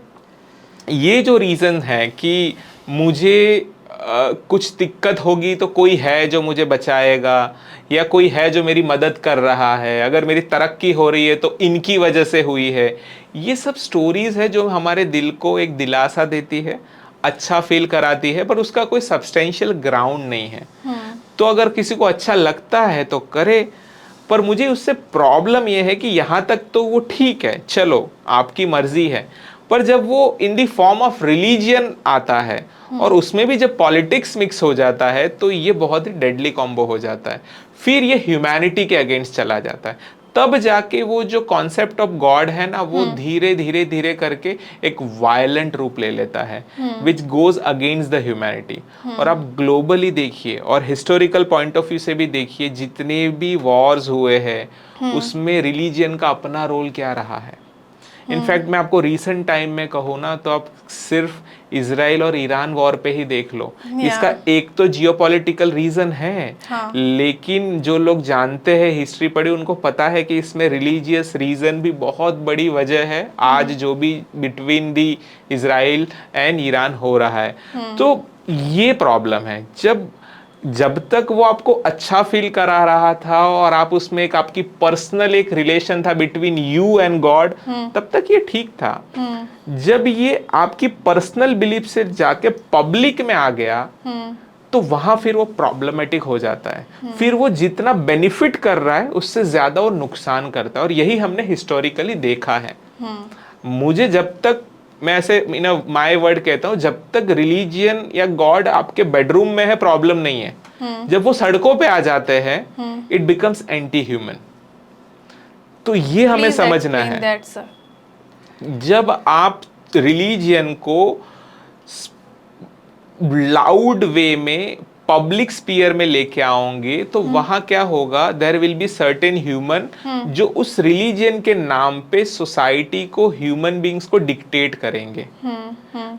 Speaker 2: ये जो रीजन है कि मुझे कुछ दिक्कत होगी तो कोई है जो मुझे बचाएगा, या कोई है जो मेरी मदद कर रहा है, अगर मेरी तरक्की हो रही है तो इनकी वजह से हुई है, ये सब स्टोरीज है जो हमारे दिल को एक दिलासा देती है, अच्छा फील कराती है, पर उसका कोई सब्सटेंशियल ग्राउंड नहीं है। तो अगर किसी को अच्छा लगता है तो करे, पर मुझे उससे प्रॉब्लम यह है कि यहाँ तक तो वो ठीक है, चलो आपकी मर्जी है, पर जब वो इन दी फॉर्म ऑफ रिलीजियन आता है और उसमें भी जब पॉलिटिक्स मिक्स हो जाता है तो ये बहुत ही डेडली कॉम्बो हो जाता है, फिर ये ह्यूमैनिटी के अगेंस्ट चला जाता है। तब जाके वो जो कॉन्सेप्ट ऑफ गॉड है ना, वो धीरे धीरे धीरे करके एक वायलेंट रूप ले लेता है, which goes against the humanity. और आप ग्लोबली देखिए और हिस्टोरिकल पॉइंट ऑफ व्यू से भी देखिए, जितने भी वॉर्स हुए हैं उसमें रिलीजियन का अपना रोल क्या रहा है। इनफैक्ट मैं आपको रीसेंट टाइम में कहूँ ना, तो आप सिर्फ इजराइल और ईरान वॉर पे ही देख लो, इसका एक तो जियोपॉलिटिकल रीजन है, लेकिन जो लोग जानते हैं, हिस्ट्री पढ़ी, उनको पता है कि इसमें रिलीजियस रीजन भी बहुत बड़ी वजह है आज जो भी between the Israel and Iran हो रहा है। तो ये प्रॉब्लम है, जब तक वो आपको अच्छा फील करा रहा था और आप उसमें एक आपकी पर्सनल एक रिलेशन था बिटवीन यू एंड गॉड, तब तक ये ठीक था। जब ये आपकी पर्सनल बिलीफ से जाके पब्लिक में आ गया तो वहां फिर वो प्रॉब्लमेटिक हो जाता है। फिर वो जितना बेनिफिट कर रहा है उससे ज्यादा वो नुकसान करता है, और यही हमने हिस्टोरिकली देखा है। मुझे जब तक, मैं ऐसे इन माय वर्ड कहता हूँ, जब तक रिलीजियन या गॉड आपके बेडरूम में है प्रॉब्लम नहीं है, जब वो सड़कों पे आ जाते हैं इट बिकम्स एंटी ह्यूमन। तो ये हमें समझना है। जब आप रिलीजियन को लाउड वे में पब्लिक स्पीयर में लेके आओगे तो वहां क्या होगा, there will be certain human जो उस रिलीजन के नाम पे सोसाइटी को, ह्यूमन बींग्स को डिक्टेट करेंगे।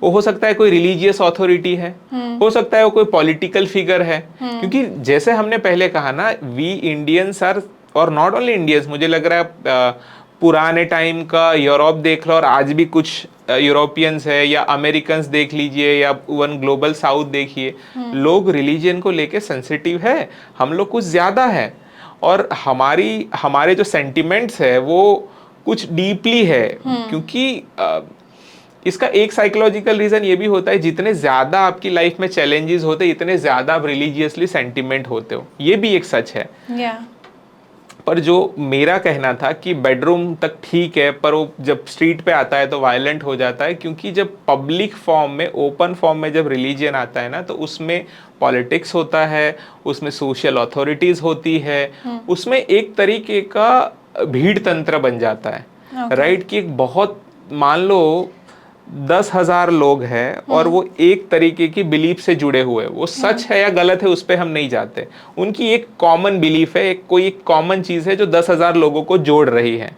Speaker 2: वो हो सकता है कोई रिलीजियस अथॉरिटी है, हो सकता है वो कोई पॉलिटिकल फिगर है, क्योंकि जैसे हमने पहले कहा ना, वी इंडियंस आर, और नॉट ओनली इंडियंस, मुझे लग रहा है पुराने टाइम का यूरोप देख लो और आज भी कुछ यूरोपियंस है, या अमेरिकन्स देख लीजिए, या इवन ग्लोबल साउथ देखिए, लोग रिलीजन को लेके सेंसिटिव है, हम लोग कुछ ज्यादा है, और हमारे जो सेंटिमेंट्स है वो कुछ डीपली है, क्योंकि इसका एक साइकोलॉजिकल रीजन ये भी होता है, जितने ज्यादा आपकी लाइफ में चैलेंजेस होते हैं इतने ज्यादा आप रिलीजियसली सेंटिमेंट होते हो, ये भी एक सच है। पर जो मेरा कहना था कि बेडरूम तक ठीक है, पर वो जब स्ट्रीट पे आता है तो वायलेंट हो जाता है, क्योंकि जब पब्लिक फॉर्म में, ओपन फॉर्म में जब रिलीजन आता है ना, तो उसमें पॉलिटिक्स होता है, उसमें सोशल अथॉरिटीज होती है, उसमें एक तरीके का भीड़ तंत्र बन जाता है, राइट? कि एक बहुत, मान लो 10,000 लोग हैं और वो एक तरीके की बिलीफ से जुड़े हुए, वो सच है या गलत है उस पर हम नहीं जाते, उनकी एक कॉमन बिलीफ है, कोई एक कॉमन चीज है जो 10,000 लोगों को जोड़ रही है।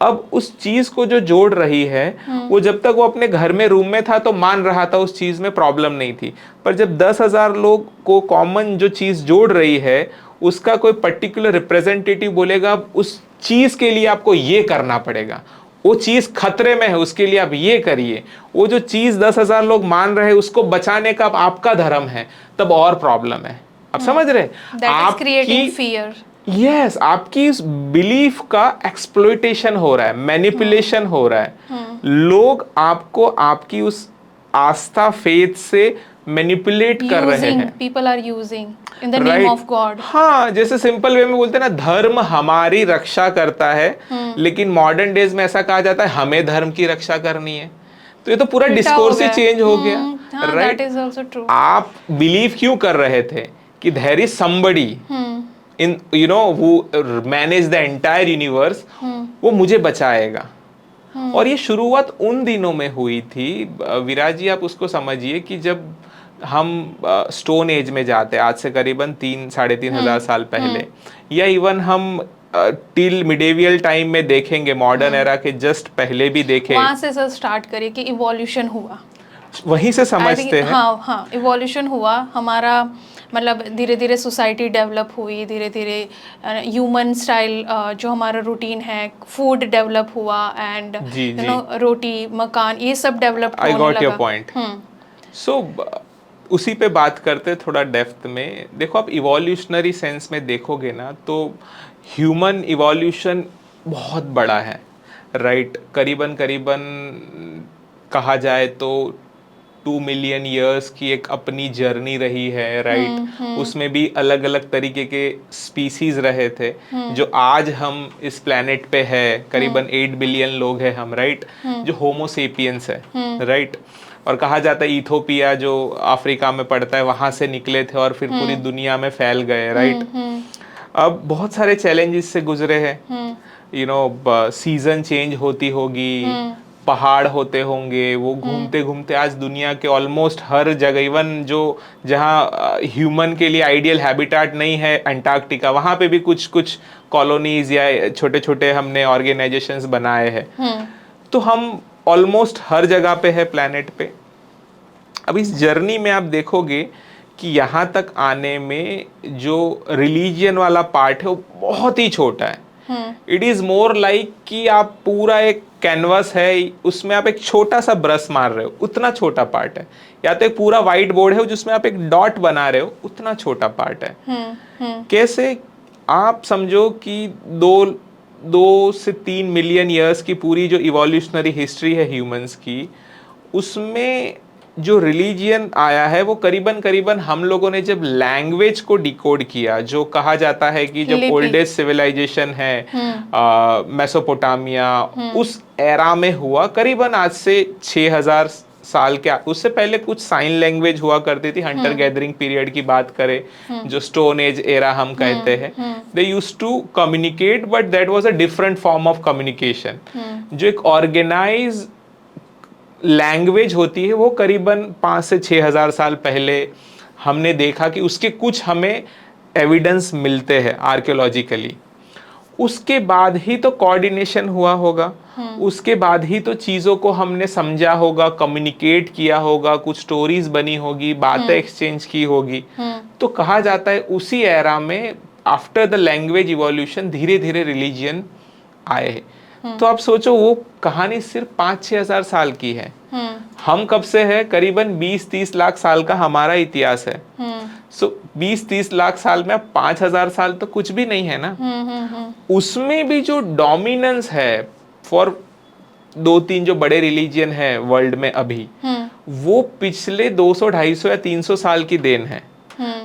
Speaker 2: अब उस चीज को जो जोड़ रही है, वो जब तक वो अपने घर में रूम में था तो मान रहा था, उस चीज में प्रॉब्लम नहीं थी, पर जब 10,000 लोग को कॉमन जो चीज जोड़ रही है उसका कोई पर्टिकुलर रिप्रेजेंटेटिव बोलेगा उस चीज के लिए आपको ये करना पड़ेगा, वो चीज खतरे में है उसके लिए आप ये करिए, वो जो चीज 10,000 लोग मान रहे हैं उसको बचाने का आपका धर्म है, तब और प्रॉब्लम है। आप समझ रहे?
Speaker 1: आपकी फियर,
Speaker 2: यस, आपकी इस बिलीफ का एक्सप्लॉइटेशन हो रहा है, मैनिपुलेशन हो रहा है, लोग आपको आपकी उस आस्था, फेथ से मैनिपुलेट कर रहे हैं।
Speaker 1: People are using in the name of God.
Speaker 2: हाँ, जैसे सिंपल वे में बोलते हैं ना, धर्म हमारी रक्षा करता है, लेकिन मॉडर्न डेज में ऐसा कहा जाता है हमें धर्म की रक्षा करनी है, तो ये तो पूरा डिस्कोर्स ही चेंज हो गया, राइट? आप बिलीव क्यों कर रहे थे कि there is somebody in, you know, who manage the entire universe, वो मुझे बचाएगा। और ये शुरुआत उन दिनों में हुई थी विराज जी, आप उसको समझिए कि जब हम स्टोन एज में जाते, आज से करीबन 3-3.5 साल पहले, या इवन हम टिल मिडेवियल टाइम में देखेंगे, मॉडर्न एरा के जस्ट पहले भी देखे,
Speaker 1: वहां से सर स्टार्ट करिए कि इवोल्यूशन हुआ,
Speaker 2: वहीं से समझते हैं।
Speaker 1: हाँ, इवोल्यूशन हुआ हमारा, मतलब धीरे धीरे सोसाइटी डेवलप हुई, धीरे धीरे ह्यूमन स्टाइल जो हमारा रूटीन है, फूड डेवलप हुआ, एंड यू नो रोटी मकान ये सब डेवलप होने लगा।
Speaker 2: I got your point. So उसी पे बात करते थोड़ा डेप्थ में। देखो, आप इवोल्यूशनरी सेंस में देखोगे ना, तो ह्यूमन इवोल्यूशन बहुत बड़ा है, राइट? करीबन कहा जाए तो 2 मिलियन ईयर्स की एक अपनी जर्नी रही है, राइट? उसमें भी अलग अलग तरीके के स्पीसीज रहे थे, जो आज हम इस प्लेनेट पे है, करीबन 8 बिलियन लोग हैं हम, राइट? जो होमो सेपियंस है, राइट? और कहा जाता है इथोपिया जो अफ्रीका में पड़ता है वहां से निकले थे और फिर पूरी दुनिया में फैल गए, राइट? अब बहुत सारे चैलेंजेस से गुजरे हैं, यू नो, सीजन चेंज होती होगी, पहाड़ होते होंगे, वो घूमते घूमते आज दुनिया के ऑलमोस्ट हर जगह, इवन जो जहाँ ह्यूमन के लिए आइडियल हैबिटेट नहीं है, अंटार्कटिका, वहाँ पे भी कुछ कुछ कॉलोनीज या छोटे छोटे हमने ऑर्गेनाइजेशंस बनाए हैं। तो हम ऑलमोस्ट हर जगह पे है प्लैनेट पे। अब इस जर्नी में आप देखोगे कि यहाँ तक आने में जो रिलीजियन वाला पार्ट है वो बहुत ही छोटा है। इट इज मोर लाइक कि आप पूरा एक कैनवस है, उसमें आप एक छोटा सा ब्रश मार रहे हो, उतना छोटा पार्ट है, या तो एक पूरा व्हाइट बोर्ड है जिसमें आप एक डॉट बना रहे हो, उतना छोटा पार्ट है। कैसे? आप समझो कि 2 से 3 मिलियन ईयर्स की पूरी जो इवोल्यूशनरी हिस्ट्री है ह्यूमंस की, उसमें जो रिलीजियन आया है वो करीबन हम लोगों ने जब लैंग्वेज को डिकोड किया, जो कहा जाता है कि जब ओल्डेस्ट सिविलाइजेशन है मेसोपोटामिया, उस एरा में हुआ, करीबन आज से 6,000 साल के, उससे पहले कुछ साइन लैंग्वेज हुआ करती थी, हंटर गैदरिंग पीरियड की बात करें, जो स्टोन एज एरा हम कहते हैं, they used to communicate, but that was a different form of communication. जो एक ऑर्गेनाइज लैंग्वेज होती है वो करीबन 5 से 6,000 साल पहले हमने देखा कि उसके कुछ हमें एविडेंस मिलते हैं आर्कियोलॉजिकली, उसके बाद ही तो कोऑर्डिनेशन हुआ होगा, उसके बाद ही तो चीज़ों को हमने समझा होगा, कम्युनिकेट किया होगा, कुछ स्टोरीज बनी होगी, बातें एक्सचेंज की होगी। तो कहा जाता है उसी एरा में आफ्टर द लैंग्वेज इवोल्यूशन धीरे धीरे रिलीजियन आए हैं। तो आप सोचो वो कहानी सिर्फ 5-6 हजार साल की है, हम कब से है, करीबन 20-30 लाख साल का हमारा इतिहास है। सो 20-30 लाख साल में 5,000 साल तो कुछ भी नहीं है ना। उसमें भी जो डोमिनेंस है फॉर 2-3 जो बड़े रिलीजियन है वर्ल्ड में अभी, वो पिछले 200, 250 या 300 साल की देन है।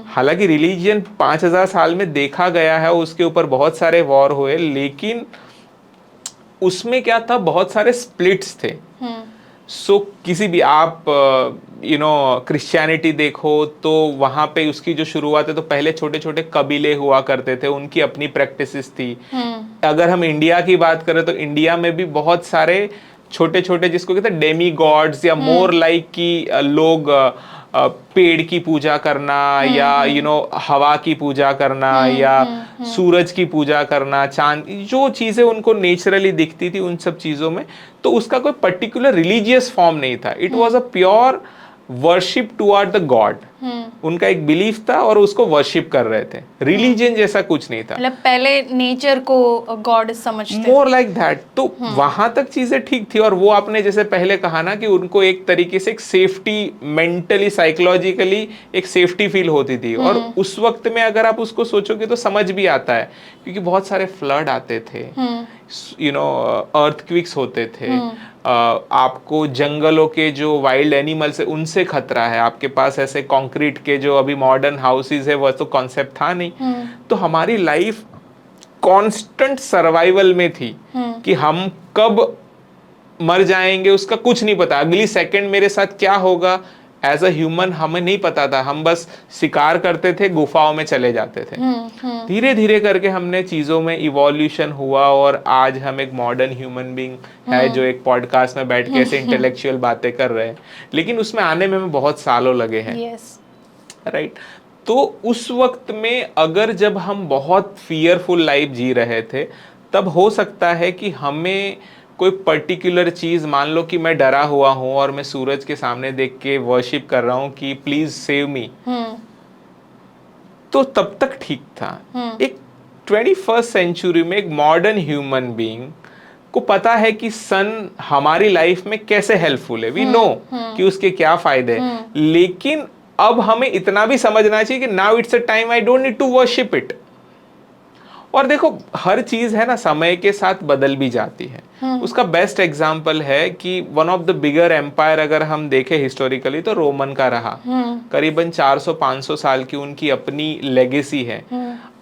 Speaker 2: हालांकि रिलीजियन 5,000 साल में देखा गया है, उसके ऊपर बहुत सारे वॉर हुए, लेकिन उसमें क्या था, बहुत सारे स्प्लिट्स थे। सो किसी भी आप क्रिश्चियनिटी देखो तो वहां पे उसकी जो शुरुआत है तो पहले छोटे छोटे कबीले हुआ करते थे, उनकी अपनी प्रैक्टिसेस थी। अगर हम इंडिया की बात करें तो इंडिया में भी बहुत सारे छोटे छोटे, जिसको कहते हैं डेमी गॉड्स, या मोर लाइक कि लोग पेड़ की पूजा करना, या हवा की पूजा करना, या सूरज की पूजा करना, चांद, जो चीजें उनको नेचुरली दिखती थी उन सब चीजों में, तो उसका कोई पर्टिकुलर रिलीजियस फॉर्म नहीं था। It was a pure worship toward the God. उनका एक बिलीफ था और उसको वर्शिप कर रहे थे, रिलीजन जैसा कुछ नहीं था।
Speaker 1: मतलब पहले नेचर को गॉड समझते,
Speaker 2: मोर लाइक दैट। तो वहां तक चीजें ठीक थी, और वो आपने जैसे पहले कहा ना कि उनको एक तरीके से एक सेफ्टी, मेंटली साइकोलॉजिकली एक सेफ्टी फील होती थी। और उस वक्त में अगर आप उसको सोचोगे तो समझ भी आता है, क्योंकि बहुत सारे फ्लड आते थे, अर्थक्वेक्स होते थे, आपको जंगलों के जो वाइल्ड एनिमल्स है उनसे खतरा है, आपके पास ऐसे कंक्रीट के जो अभी मॉडर्न हाउसेस है वह तो कॉन्सेप्ट था नहीं। तो हमारी लाइफ कांस्टेंट सर्वाइवल में थी कि हम कब मर जाएंगे उसका कुछ नहीं पता, अगली सेकंड मेरे साथ क्या होगा एज अ ह्यूमन हमें नहीं पता था। हम बस शिकार करते थे, गुफाओं में चले जाते थे। धीरे धीरे करके हमने चीजों में इवोल्यूशन हुआ, और आज हम एक मॉडर्न ह्यूमन बीइंग है जो एक पॉडकास्ट में बैठ के ऐसे इंटेलेक्चुअल बातें कर रहे हैं, लेकिन उसमें आने में हमें बहुत सालों लगे हैं। राइट। तो उस वक्त में अगर जब हम बहुत फियरफुल लाइफ जी रहे थे, तब हो सकता है कि हमें कोई पर्टिकुलर चीज, मान लो कि मैं डरा हुआ हूं और मैं सूरज के सामने देख के वर्शिप कर रहा हूं कि प्लीज सेव मी, तो तब तक ठीक था। एक 21st सेंचुरी में एक मॉडर्न ह्यूमन बीइंग को पता है कि सन हमारी लाइफ में कैसे हेल्पफुल है, वी नो कि उसके क्या फायदे हैं, लेकिन अब हमें इतना भी समझना चाहिए कि now it's a time I don't need to worship it. और देखो हर चीज है ना, समय के साथ बदल भी जाती है। उसका बेस्ट एग्जांपल है कि one of the bigger empire अगर हम देखें हिस्टोरिकली तो रोमन का रहा, करीबन 400-500 साल की उनकी अपनी लेगेसी है।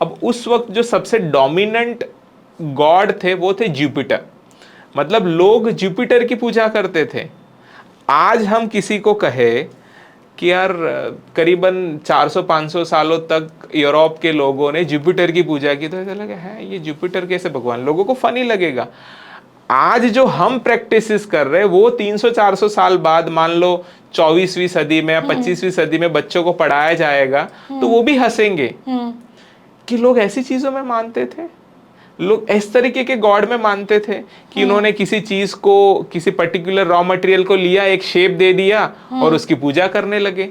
Speaker 2: अब उस वक्त जो सबसे डोमिनेंट गॉड थे वो थे जुपिटर, मतलब लोग जुपिटर की पूजा करते थे। आज हम किसी को कहे कि यार करीबन 400-500 सालों तक यूरोप के लोगों ने जुपिटर की पूजा की, तो ऐसा लगा है ये जुपिटर कैसे भगवान, लोगों को फनी लगेगा। आज जो हम प्रैक्टिसेस कर रहे हैं वो 300-400 साल बाद, मान लो 24वीं सदी में या 25वीं सदी में बच्चों को पढ़ाया जाएगा तो वो भी हंसेंगे कि लोग ऐसी चीजों में मानते थे, लोग इस तरीके के गॉड में मानते थे कि उन्होंने किसी चीज को, किसी पर्टिकुलर रॉ मटेरियल को लिया, एक शेप दे दिया और उसकी पूजा करने लगे।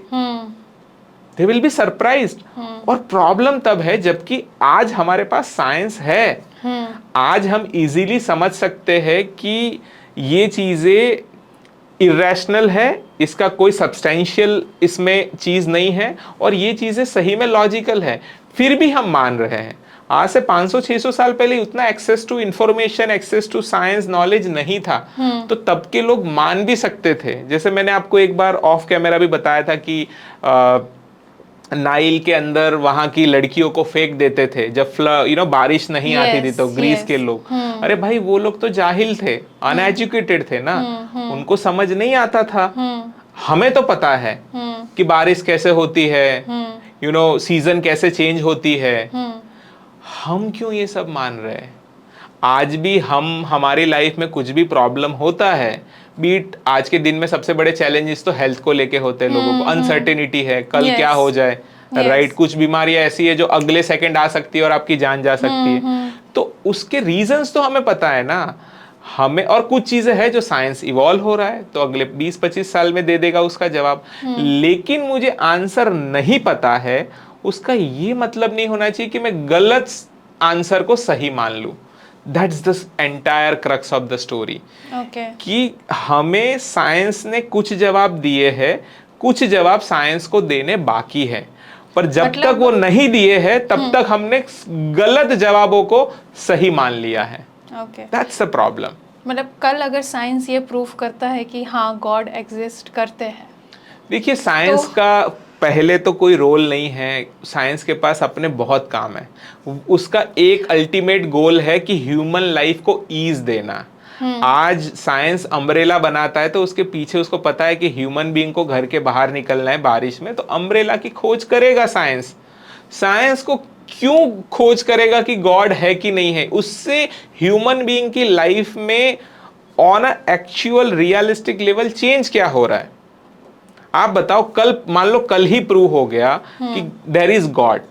Speaker 2: They will be surprised. और प्रॉब्लम तब है जबकि आज हमारे पास साइंस है, आज हम इजीली समझ सकते हैं कि ये चीजें इरेशनल है, इसका कोई सब्सटेंशियल इसमें चीज नहीं है, और ये चीजें सही में लॉजिकल है, फिर भी हम मान रहे हैं। आज से 500-600 साल पहले उतना access to information, access to science knowledge नहीं था, तो तब के लोग मान भी सकते थे। जैसे मैंने आपको एक बार ऑफ कैमरा भी बताया था कि नाइल के अंदर वहां की लड़कियों को फेंक देते थे जब बारिश नहीं आती थी, तो ग्रीस के लोग, अरे भाई वो लोग तो जाहिल थे, अनएजुकेटेड थे ना, उनको समझ नहीं आता था। हमें तो पता है कि बारिश कैसे होती है, सीजन कैसे चेंज होती है, हम क्यों ये सब मान रहे हैं? आज भी हम, हमारी लाइफ में कुछ भी प्रॉब्लम होता है, बीट आज के दिन में सबसे बड़े चैलेंजेस तो हेल्थ को लेके होते हैं लोगों को, अनसर्टेनिटी है, कल क्या हो जाए, राइट, कुछ बीमारियां ऐसी है जो अगले सेकंड आ सकती है और आपकी जान जा सकती है। तो उसके रीजंस तो हमें पता है ना हमें, और कुछ चीजें हैं जो साइंस इवॉल्व हो रहा है तो अगले 20-25 साल में दे देगा उसका जवाब, लेकिन मुझे आंसर नहीं पता है उसका ये मतलब नहीं होना चाहिए कि मैं गलत आंसर को सही मान लूं। That's the entire crux of the story, कि हमें साइंस ने कुछ जवाब दिए हैं, कुछ जवाब साइंस को देने बाकी है, पर जब तक वो नहीं दिए हैं तब तक हमने गलत जवाबों को सही मान लिया है। That's the problem.
Speaker 1: मतलब कल अगर साइंस ये प्रूफ करता है कि हाँ गॉड एग्जिस्ट करते हैं,
Speaker 2: देखिए साइंस का पहले तो कोई रोल नहीं है, साइंस के पास अपने बहुत काम है, उसका एक अल्टीमेट गोल है कि ह्यूमन लाइफ को ईज देना। आज साइंस अम्ब्रेला बनाता है तो उसके पीछे उसको पता है कि ह्यूमन बीइंग को घर के बाहर निकलना है बारिश में, तो अम्ब्रेला की खोज करेगा साइंस। साइंस को क्यों खोज करेगा कि गॉड है कि नहीं है? उससे ह्यूमन बीइंग की लाइफ में on a actual realistic level change क्या हो रहा है? आप बताओ, कल मान लो कल ही प्रूव हो गया कि देयर इज गॉड,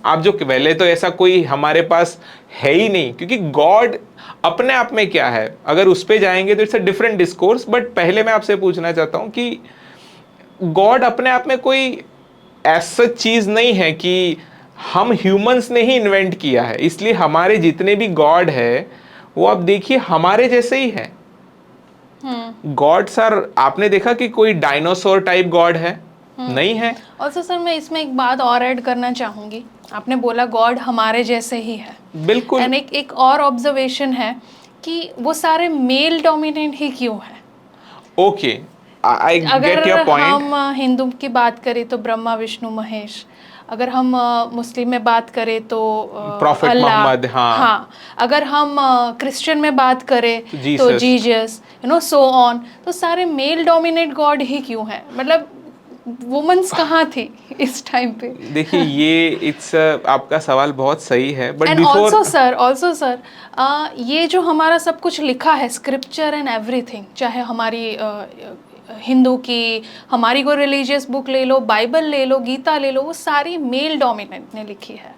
Speaker 2: आप जो पहले तो ऐसा कोई हमारे पास है ही नहीं, क्योंकि गॉड अपने आप में क्या है, अगर उस पे जाएंगे तो it's a different discourse, but पहले मैं आपसे पूछना चाहता हूं कि गॉड अपने आप में कोई ऐसा चीज नहीं है कि हम ह्यूमंस ने ही इन्वेंट किया है, इसलिए हमारे जितने भी गॉड है वो आप देखिए हमारे जैसे ही है। गॉड्स आर, आपने देखा कि कोई डायनासोर टाइप गॉड है? नहीं है।
Speaker 1: ऑल्सो सर मैं इसमें एक बात और ऐड करना चाहूंगी, आपने बोला गॉड हमारे जैसे ही है,
Speaker 2: बिल्कुल,
Speaker 1: एंड एक और ऑब्जर्वेशन है कि वो सारे मेल डोमिनेंट ही क्यों है?
Speaker 2: Okay, I get your point.
Speaker 1: हम हिंदू की बात करें तो ब्रह्मा विष्णु महेश, अगर हम मुस्लिम में बात करें तो
Speaker 2: प्रॉफिट मोहम्मद,
Speaker 1: हाँ, अगर हम क्रिश्चियन में बात करें तो Jesus, you know, so on, तो सारे मेल डोमिनेट गॉड ही क्यों है? मतलब वुमेन्स कहाँ थी इस टाइम पे?
Speaker 2: देखिए ये इट्स आपका सवाल बहुत सही है, but
Speaker 1: and
Speaker 2: before
Speaker 1: also sir ये जो हमारा सब कुछ लिखा है, स्क्रिप्चर एंड एवरीथिंग, चाहे हमारी हिंदू की हमारी कोई रिलीजियस बुक ले लो, बाइबल ले लो, गीता ले लो, वो सारी मेल डोमिनेंट ने लिखी है।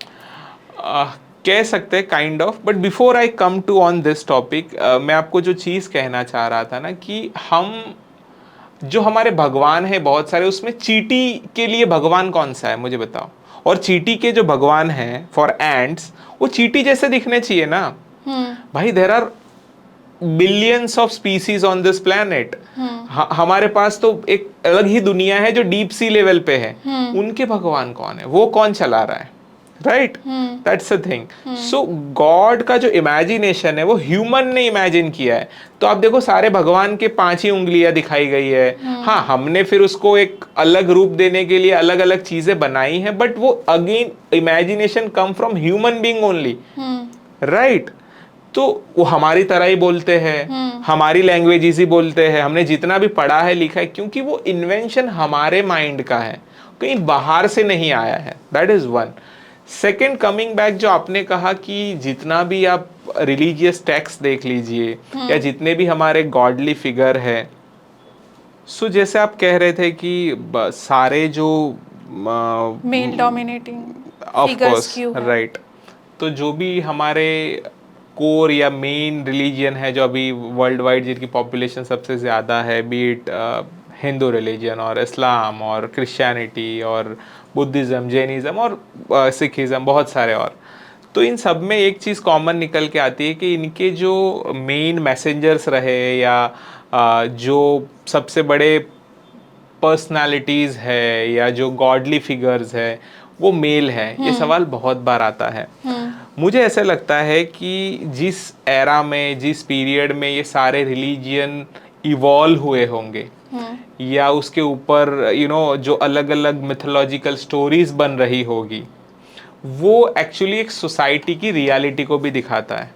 Speaker 2: कह सकते हैं kind of, but before I come to on this topic, मैं आपको जो चीज़ कहना चाह रहा था ना कि हम जो हमारे भगवान है बहुत सारे, उसमें चींटी के लिए भगवान कौन सा है मुझे बताओ? और चींटी के जो भगवान हैं फॉर एंट्स, वो चींटी जैसे दिखने चाहिए ना भाई। There are billions of species on this planet, हमारे पास तो एक अलग ही दुनिया है जो डीप सी लेवल पे है। उनके भगवान कौन है? वो कौन चला रहा है? Right, that's the thing. So God का जो इमेजिनेशन है वो ह्यूमन ने इमेजिन किया है। तो आप देखो सारे भगवान के 5 ही उंगलियां दिखाई गई है। हाँ, हमने फिर उसको एक अलग रूप देने के लिए अलग अलग चीजें बनाई हैं, बट वो again imagination come from human being only, right? तो वो हमारी तरह ही बोलते हैं, हमारी लैंग्वेज ही बोलते हैं, हमने जितना भी पढ़ा है लिखा है, क्योंकि वो इन्वेंशन हमारे माइंड का है, कहीं बाहर से नहीं आया है। That is one. Second, coming back, जो आपने कहा कि जितना भी आप रिलीजियस टेक्स्ट देख लीजिए या जितने भी हमारे गॉडली फिगर है, सो जैसे आप कह रहे थे कि सारे जो
Speaker 1: male dominating
Speaker 2: of course, right, तो जो भी हमारे कोर या मेन रिलीजियन है जो अभी वर्ल्ड वाइड जिनकी पॉपुलेशन सबसे ज़्यादा है, बी इट हिंदू रिलीजन और इस्लाम और क्रिश्चियनिटी और बुद्धिज़्म, जैनिज़्म और सिखिज़्म, बहुत सारे और, तो इन सब में एक चीज़ कॉमन निकल के आती है कि इनके जो मेन मैसेंजर्स रहे या जो सबसे बड़े पर्सनालिटीज़ है या जो गॉडली फिगर्स है वो मेल है। ये सवाल बहुत बार आता है। मुझे ऐसा लगता है कि जिस एरा में, जिस पीरियड में ये सारे रिलीजियन इवॉल्व हुए होंगे या उसके ऊपर जो अलग अलग मिथोलॉजिकल स्टोरीज बन रही होगी, वो एक्चुअली एक सोसाइटी की रियलिटी को भी दिखाता है।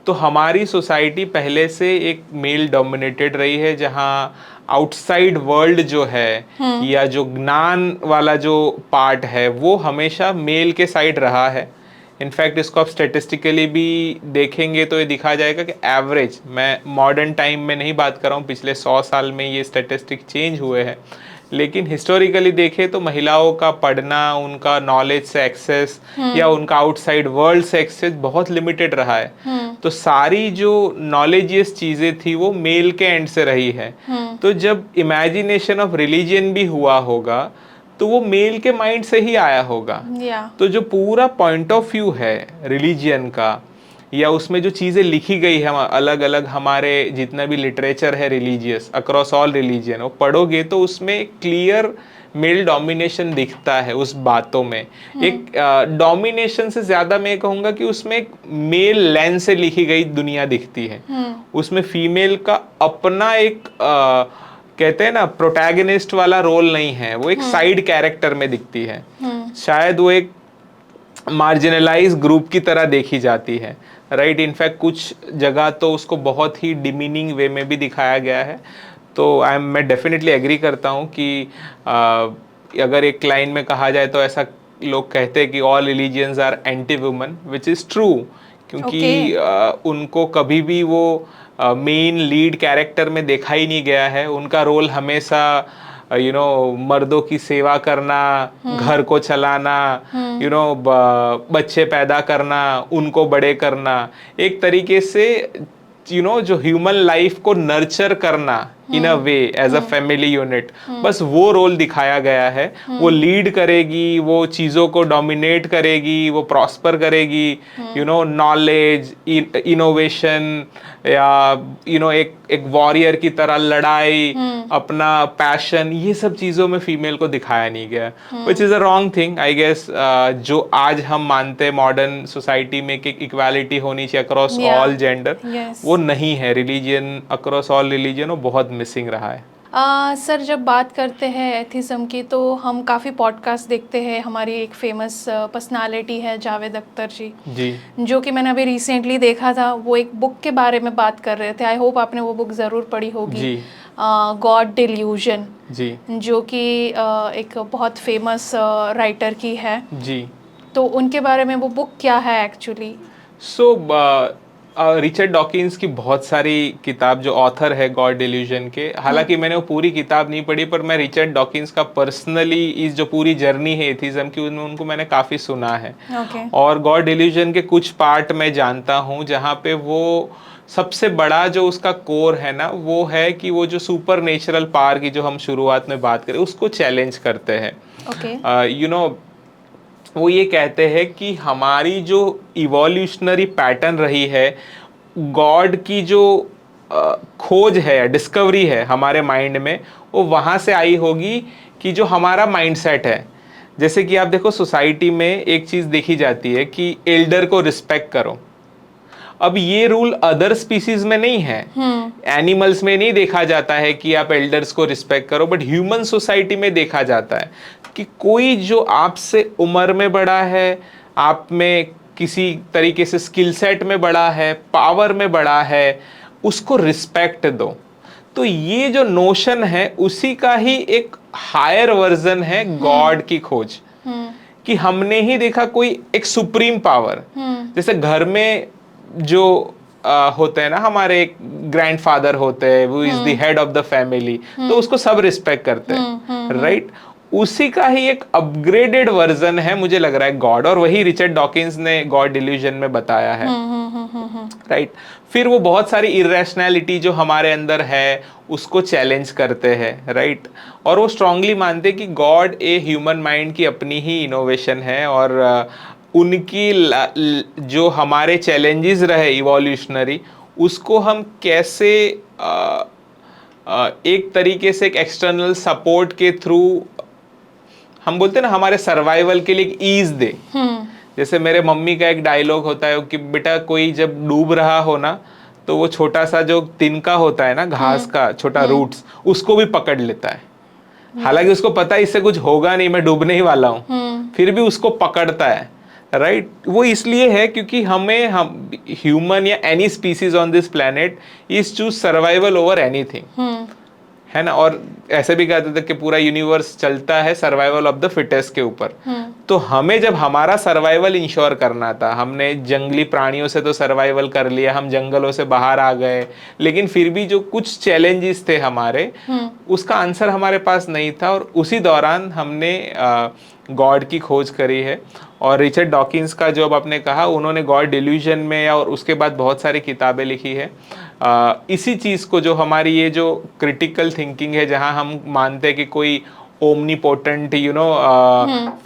Speaker 2: तो हमारी सोसाइटी पहले से एक मेल डोमिनेटेड रही है, जहाँ आउटसाइड वर्ल्ड जो है या जो ज्ञान वाला जो पार्ट है वो हमेशा मेल के साइड रहा है। इनफैक्ट इसको आप स्टेटिस्टिकली भी देखेंगे तो ये दिखा जाएगा कि एवरेज, मैं मॉडर्न टाइम में नहीं बात कर रहा हूँ, पिछले 100 साल में ये स्टेटिस्टिक चेंज हुए हैं, लेकिन हिस्टोरिकली देखें तो महिलाओं का पढ़ना, उनका नॉलेज से एक्सेस या उनका आउटसाइड वर्ल्ड से एक्सेस बहुत लिमिटेड रहा है। तो सारी जो नॉलेजियस चीज़ें थी वो मेल के एंड से रही है। तो जब इमेजिनेशन ऑफ रिलीजन भी हुआ होगा तो वो मेल के माइंड से ही आया होगा। तो जो पूरा पॉइंट ऑफ व्यू है रिलीजन का, या उसमें जो चीज़ें लिखी गई है अलग अलग, हमारे जितना भी लिटरेचर है रिलीजियस अक्रॉस ऑल रिलीजन, वो पढ़ोगे तो उसमें क्लियर मेल डोमिनेशन दिखता है उस बातों में। एक डोमिनेशन से ज़्यादा मैं कहूँगा कि उसमें एक मेल लेंस से लिखी गई दुनिया दिखती है। उसमें फीमेल का अपना एक कहते हैं ना प्रोटैगनिस्ट वाला रोल नहीं है, वो एक साइड कैरेक्टर में दिखती है। शायद वो एक मार्जिनलाइज ग्रुप की तरह देखी जाती है, राइट। इनफैक्ट कुछ जगह तो उसको बहुत ही डिमीनिंग वे में भी दिखाया गया है। तो मैं डेफिनेटली एग्री करता हूँ कि अगर एक लाइन में कहा जाए तो ऐसा लोग कहते हैं कि all religions are anti woman, which is true, क्योंकि उनको कभी भी वो मेन लीड कैरेक्टर में देखा ही नहीं गया है। उनका रोल हमेशा मर्दों की सेवा करना, घर को चलाना, बच्चे पैदा करना, उनको बड़े करना, एक तरीके से जो ह्यूमन लाइफ को नर्चर करना in a way as a family unit, बस वो रोल दिखाया गया है। वो लीड करेगी, वो चीज़ों को डोमिनेट करेगी, वो प्रॉस्पर करेगी, नॉलेज, इनोवेशन, या एक वॉरियर की तरह लड़ाई, अपना पैशन, ये सब चीज़ों में फीमेल को दिखाया नहीं गया, which is a wrong thing I guess. जो आज हम मानते हैं मॉडर्न सोसाइटी में कि इक्वालिटी होनी चाहिए अक्रॉस ऑल जेंडर, वो नहीं है। रिलीजन अक्रॉस ऑल रिलीजन वो बहुत मिसिंग रहा है।
Speaker 1: सर जब बात करते हैं एथिज्म की तो हम काफ़ी पॉडकास्ट देखते हैं। हमारी एक फेमस पर्सनालिटी है जावेद अख्तर जी, जो कि मैंने अभी रिसेंटली देखा था, वो एक बुक के बारे में बात कर रहे थे। आई होप आपने वो बुक ज़रूर पढ़ी होगी, गॉड डिल्यूजन जी, जो कि एक बहुत फेमस राइटर की है जी। तो उनके बारे में वो बुक क्या है एक्चुअली?
Speaker 2: रिचर्ड डॉकिंस की बहुत सारी किताब, जो ऑथर है गॉड डिल्यूजन के, हालांकि मैंने वो पूरी किताब नहीं पढ़ी, पर मैं रिचर्ड डॉकिंस का पर्सनली इस जो पूरी जर्नी है एथिज्म की, उनको मैंने काफ़ी सुना है। और गॉड डिल्यूजन के कुछ पार्ट मैं जानता हूँ, जहाँ पे वो सबसे बड़ा जो उसका कोर है ना, वो है कि वो जो सुपर नेचुरल पावर की जो हम शुरुआत में बात करें, उसको चैलेंज करते हैं। वो ये कहते हैं कि हमारी जो इवोल्यूशनरी पैटर्न रही है, गॉड की जो खोज है, डिस्कवरी है हमारे माइंड में, वो वहाँ से आई होगी कि जो हमारा माइंडसेट है। जैसे कि आप देखो सोसाइटी में एक चीज़ देखी जाती है कि एल्डर को रिस्पेक्ट करो। अब ये रूल अदर स्पीसीज में नहीं है, एनिमल्स में नहीं देखा जाता है कि आप एल्डर्स को रिस्पेक्ट करो, बट ह्यूमन सोसाइटी में देखा जाता है कि कोई जो आपसे उम्र में बड़ा है, आप में किसी तरीके से स्किल सेट में बड़ा है, पावर में बड़ा है, उसको रिस्पेक्ट दो। तो ये जो नोशन है उसी का ही एक हायर वर्जन है गॉड की खोज, कि हमने ही देखा कोई एक सुप्रीम पावर, जैसे घर में जो होते हैं ना, हमारे ग्रैंडफादर होते हैं, वो is the head of the family, तो उसको सब रिस्पेक्ट करते हैं, राइट। उसी का ही एक अपग्रेडेड वर्जन है मुझे लग रहा है गॉड, और वही रिचर्ड डॉकिंस ने गॉड डिल्यूजन में बताया है, राइट। फिर वो बहुत सारी इरेशनैलिटी जो हमारे अंदर है उसको चैलेंज करते हैं, राइट। और वो स्ट्रांगली मानते कि गॉड ए ह्यूमन माइंड की अपनी ही इनोवेशन है, और उनकी जो हमारे चैलेंजेस रहे इवोल्यूशनरी, उसको हम कैसे एक तरीके से एक एक्सटर्नल सपोर्ट के थ्रू, हम बोलते हैं ना, हमारे सर्वाइवल के लिए एक ईज दे। जैसे मेरे मम्मी का एक डायलॉग होता है कि बेटा कोई जब डूब रहा हो ना, तो वो छोटा सा जो तिनका होता है ना, घास का छोटा रूट्स, उसको भी पकड़ लेता है। हालांकि उसको पता है इससे कुछ होगा नहीं, मैं डूबने ही वाला हूँ, फिर भी उसको पकड़ता है, राइट। वो इसलिए है क्योंकि हम ह्यूमन या any species on this planet is choose survival over anything, है ना। और ऐसे भी कहते थे कि पूरा यूनिवर्स चलता है सर्वाइवल ऑफ द फिटेस्ट के ऊपर। तो हमें जब हमारा सर्वाइवल इंश्योर करना था, हमने जंगली प्राणियों से तो सर्वाइवल कर लिया, हम जंगलों से बाहर आ गए, लेकिन फिर भी जो कुछ चैलेंजेस थे हमारे, उसका आंसर हमारे पास नहीं था। और उसी दौरान हमने गॉड की खोज करी है। और रिचर्ड डॉकिंस का जो अब आपने कहा, उन्होंने गॉड डिल्यूजन में और उसके बाद बहुत सारी किताबें लिखी है इसी चीज़ को, जो हमारी ये जो क्रिटिकल थिंकिंग है, जहाँ हम मानते हैं कि कोई ओमनीपोटेंट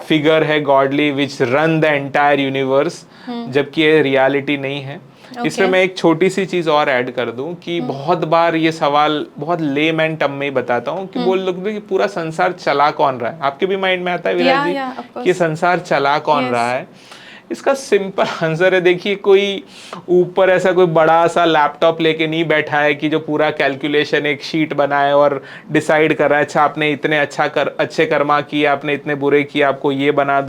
Speaker 2: फिगर है godly which run the entire universe, जबकि ये रियलिटी नहीं है। इसमें मैं एक छोटी सी चीज और ऐड कर दूं कि बहुत बार ये सवाल बहुत लेमैन टर्म में ही बताता हूँ कि बोल लोग कि पूरा संसार चला कौन रहा है। आपके भी माइंड में आता है विराज जी कि संसार चला कौन रहा है? इसका सिंपल आंसर है, देखिए कोई ऊपर ऐसा कोई बड़ा सा लैपटॉप लेके नहीं बैठा है कि जो पूरा कैलकुलेशन एक शीट बनाए और डिसाइड कर रहा है, अच्छा आपने इतने अच्छे कर्मा किए, आपने इतने बुरे किए, आपको ये बना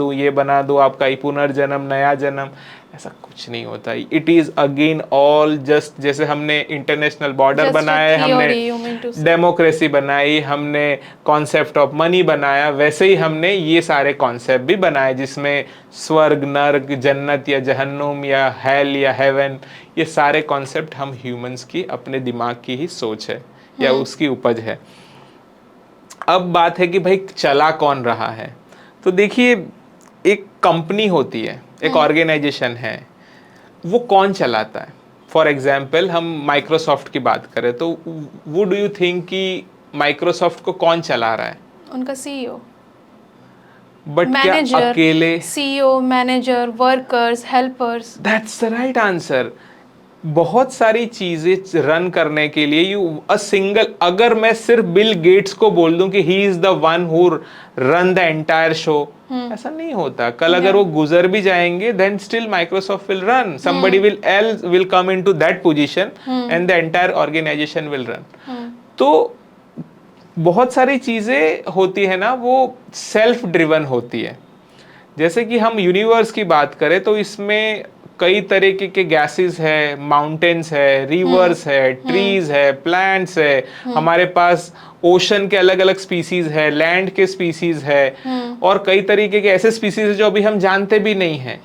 Speaker 2: दूं, आपका पुनर्जन्म, नया जन्म। ऐसा कुछ नहीं होता। It is again all just, जैसे हमने इंटरनेशनल बॉर्डर बनाए, हमने डेमोक्रेसी बनाई, हमने कॉन्सेप्ट ऑफ मनी बनाया, वैसे ही हमने ये सारे कॉन्सेप्ट भी बनाए जिसमें स्वर्ग, नर्क, जन्नत या जहन्नुम या हेल या हेवन, ये सारे कॉन्सेप्ट हम ह्यूमंस की अपने दिमाग की ही सोच है या उसकी उपज है। अब बात है कि भाई चला कौन रहा है? तो देखिए, एक कंपनी होती है, एक ऑर्गेनाइजेशन है, वो कौन चलाता है? फॉर एग्जाम्पल हम माइक्रोसॉफ्ट की बात करें तो वो डू यू थिंक कि माइक्रोसॉफ्ट को कौन चला रहा है?
Speaker 1: उनका सीईओ।
Speaker 2: बट क्या अकेले?
Speaker 1: CEO, manager, workers, helpers.
Speaker 2: That's the right answer. बहुत सारी चीजें रन करने के लिए अगर मैं सिर्फ बिल गेट्स को बोल दूं कि he is the one who run the entire show, ऐसा नहीं होता। कल अगर वो गुजर भी जाएंगे, then still Microsoft will run, somebody will come into that position and the entire organization will run। तो बहुत सारी चीजें होती है ना, वो सेल्फ ड्रिवन होती है। जैसे कि हम यूनिवर्स की बात करें तो इसमें कई तरीके के गैसेस है, माउंटेन्स है, रिवर्स है, ट्रीज है, प्लांट्स है, हमारे पास ओशन के अलग अलग स्पीसीज है, लैंड के स्पीसीज है, और कई तरीके के ऐसे स्पीसीज है जो अभी हम जानते भी नहीं है।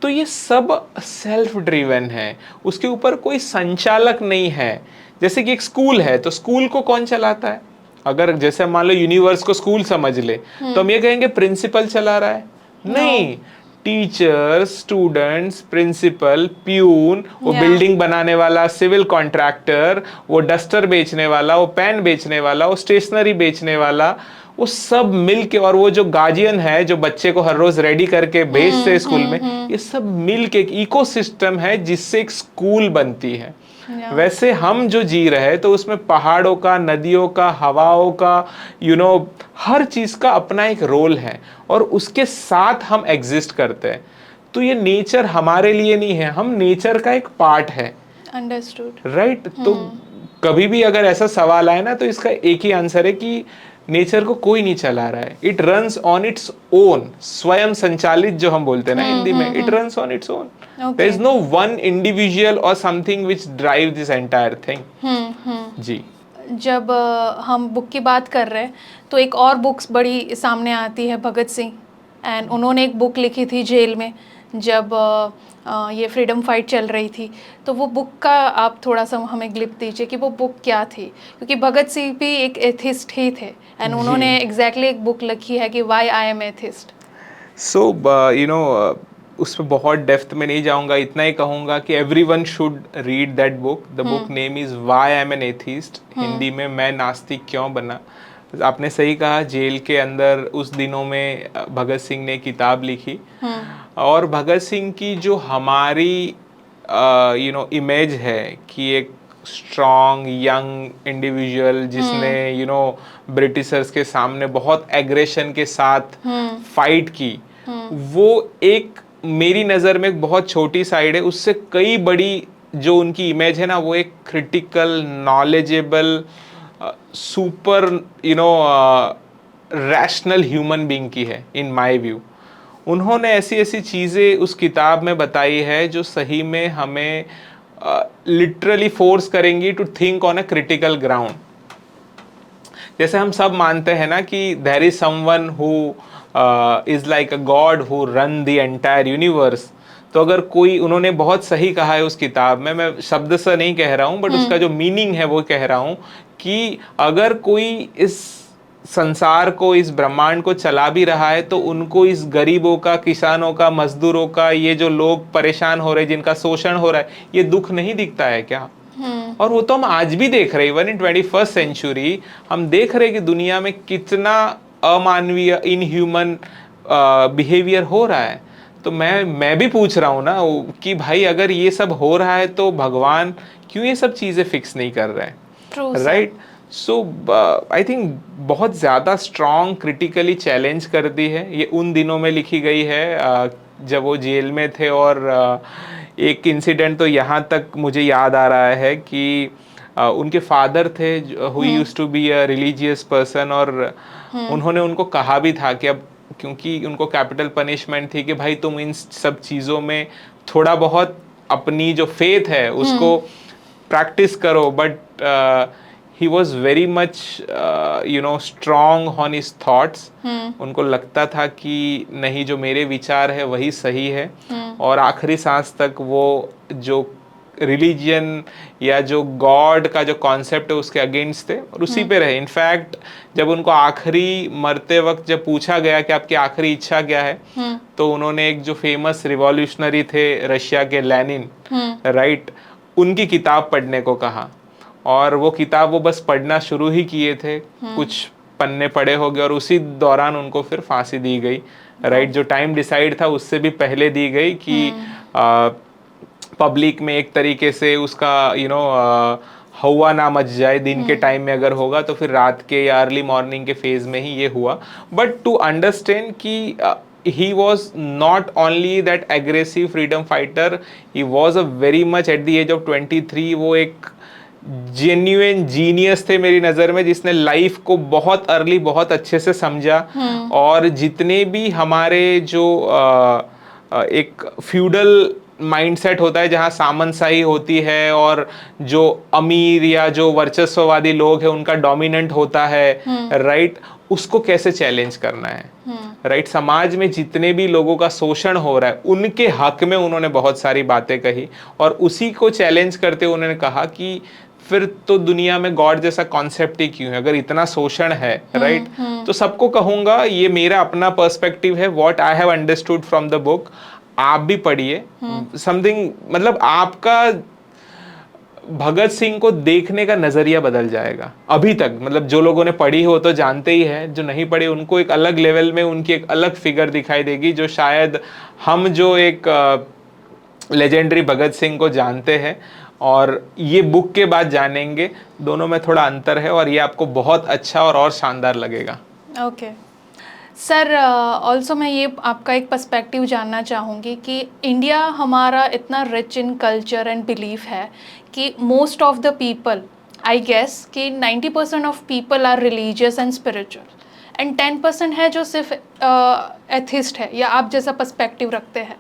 Speaker 2: तो ये सब सेल्फ ड्रिवन है, उसके ऊपर कोई संचालक नहीं है। जैसे कि एक स्कूल है, तो स्कूल को कौन चलाता है? अगर जैसे मान लो यूनिवर्स को स्कूल समझ ले, तो हम ये कहेंगे प्रिंसिपल चला रहा है? नहीं, टीचर्स, स्टूडेंट्स, प्रिंसिपल, प्यून, वो बिल्डिंग बनाने वाला, सिविल कॉन्ट्रैक्टर, वो डस्टर बेचने वाला, वो पेन बेचने वाला, वो स्टेशनरी बेचने वाला, वो सब मिलके, और वो जो गार्जियन है जो बच्चे को हर रोज रेडी करके भेजते हैं स्कूल में, ये सब मिलके एक इकोसिस्टम है जिससे एक स्कूल बनती है। वैसे हम जो जी रहे तो उसमें पहाड़ों का, नदियों का, हवाओं का, हर चीज का अपना एक रोल है और उसके साथ हम एग्जिस्ट करते हैं। तो ये नेचर हमारे लिए नहीं है, हम नेचर का एक पार्ट है।
Speaker 1: Understood,
Speaker 2: right. तो कभी भी अगर ऐसा सवाल आए ना, तो इसका एक ही आंसर है कि नेचर को कोई नहीं चला रहा है। It runs on its own, स्वयं संचालित जो हम बोलते हैं ना हिंदी में, it runs on its own. There is no one individual और something which drive this entire thing. जी।
Speaker 1: जब हम बुक की बात कर रहे हैं तो एक और बुक्स बड़ी सामने आती है, भगत सिंह, एंड उन्होंने एक बुक लिखी थी जेल में जब ये फ्रीडम फाइट चल रही थी। तो वो बुक का आप थोड़ा सा हमें ग्लिप दीजिए कि वो बुक क्या थी, क्योंकि भगत सिंह भी एक एथिस्ट ही थे एंड उन्होंने एग्जैक्टली एक बुक लिखी है कि व्हाई आई एम एथिस्ट।
Speaker 2: सो उस पर बहुत डेप्थ में नहीं जाऊंगा, इतना ही कहूंगा कि everyone should read that book. The book name is why I am an atheist, Hindi में मैं नास्तिक क्यों बना। आपने सही कहा, जेल के अंदर उस दिनों में भगत सिंह ने किताब लिखी, और भगत सिंह की जो हमारी इमेज है कि एक स्ट्रॉन्ग यंग इंडिविजुअल जिसने ब्रिटिशर्स के सामने बहुत एग्रेशन के साथ फाइट की, वो एक मेरी नज़र में एक बहुत छोटी साइड है। उससे कई बड़ी जो उनकी इमेज है ना, वो एक critical, knowledgeable, super rational human being की है इन माय व्यू। उन्होंने ऐसी ऐसी चीज़ें उस किताब में बताई है जो सही में हमें लिटरली फोर्स करेंगी to think on a critical ground. जैसे हम सब मानते हैं ना कि there is someone who is like a God who run the entire universe. तो अगर कोई, उन्होंने बहुत सही कहा है उस किताब में, मैं शब्द से नहीं कह रहा हूँ बट उसका जो मीनिंग है वो कह रहा हूँ कि अगर कोई इस संसार को, इस ब्रह्मांड को चला भी रहा है तो उनको इस गरीबों का, किसानों का, मजदूरों का, ये जो लोग परेशान हो रहे हैं, जिनका शोषण हो रहा है, ये दुख नहीं दिखता है क्या? और वो तो हम आज भी देख रहे हैं। इवन इन 21st सेंचुरी हम देख रहे हैं कि दुनिया में कितना अमानवीय, इनह्यूमन बिहेवियर हो रहा है। तो मैं भी पूछ रहा हूँ ना कि भाई अगर ये सब हो रहा है तो भगवान क्यों ये सब चीजें फिक्स नहीं कर रहे हैं, राइट? सो आई थिंक बहुत ज़्यादा स्ट्रॉन्ग, क्रिटिकली चैलेंज कर दी है। ये उन दिनों में लिखी गई है जब वो जेल में थे। और एक इंसिडेंट तो यहाँ तक मुझे याद आ रहा है कि उनके फादर थे who used to be a religious person, और उन्होंने उनको कहा भी था कि अब, क्योंकि उनको कैपिटल पनिशमेंट थी कि भाई तुम इन सब चीज़ों में थोड़ा बहुत अपनी जो फेथ है उसको प्रैक्टिस करो, but he was very much strong on his thoughts। उनको लगता था कि नहीं, जो मेरे विचार है वही सही है। और आखिरी सांस तक वो जो रिलीजन या जो गॉड का जो कॉन्सेप्ट है उसके अगेंस्ट थे और उसी पे रहे। इनफैक्ट जब उनको आखिरी मरते वक्त जब पूछा गया कि आपकी आखिरी इच्छा क्या है, तो उन्होंने एक जो फेमस रिवॉल्यूशनरी थे रशिया के, लेनिन, राइट, उनकी किताब पढ़ने को कहा। और वो किताब वो बस पढ़ना शुरू ही किए थे, कुछ पन्ने पढ़े हो गए और उसी दौरान उनको फिर फांसी दी गई, राइट? जो टाइम डिसाइड था उससे भी पहले दी गई कि पब्लिक में एक तरीके से उसका हवा ना मच जाए। दिन के टाइम में अगर होगा तो फिर रात के या अर्ली मॉर्निंग के फेज में ही ये हुआ। बट टू अंडरस्टैंड कि he was not only that aggressive freedom fighter, he was a very much at the age of 23 वो एक जेन्युइन जीनियस थे मेरी नज़र में, जिसने लाइफ को बहुत अर्ली बहुत अच्छे से समझा। और जितने भी हमारे जो एक फ्यूडल माइंडसेट होता है जहाँ सामंतशाही होती है और जो अमीर या जो वर्चस्ववादी लोग हैं उनका डोमिनेंट होता है, राइट, उसको कैसे चैलेंज करना है, राइट? समाज में जितने भी लोगों का शोषण हो रहा है उनके हक में उन्होंने बहुत सारी बातें कही। और उसी को चैलेंज करते हुए उन्होंने कहा कि फिर तो दुनिया में गॉड जैसा कॉन्सेप्ट ही क्यों है? अगर इतना शोषण है, राइट? तो सबको कहूंगा, ये मेरा अपना पर्सपेक्टिव है, what I have understood from the book. आप भी पढ़िए समथिंग, मतलब आपका भगत सिंह को देखने का नजरिया बदल जाएगा। अभी तक मतलब जो लोगों ने पढ़ी हो तो जानते ही है, जो नहीं पढ़ी उनको एक अलग लेवल में उनकी एक अलग फिगर दिखाई देगी, जो शायद हम जो एक लेजेंडरी भगत सिंह को जानते हैं और ये बुक के बाद जानेंगे, दोनों में थोड़ा अंतर है और ये आपको बहुत अच्छा और शानदार लगेगा।
Speaker 1: ओके सर, ऑल्सो मैं ये आपका एक पर्सपेक्टिव जानना चाहूँगी कि इंडिया हमारा इतना rich in culture and belief है कि most of the people, I guess कि 90% of people are religious and spiritual and 10% है जो सिर्फ एथिस्ट है या आप जैसा पर्सपेक्टिव रखते हैं।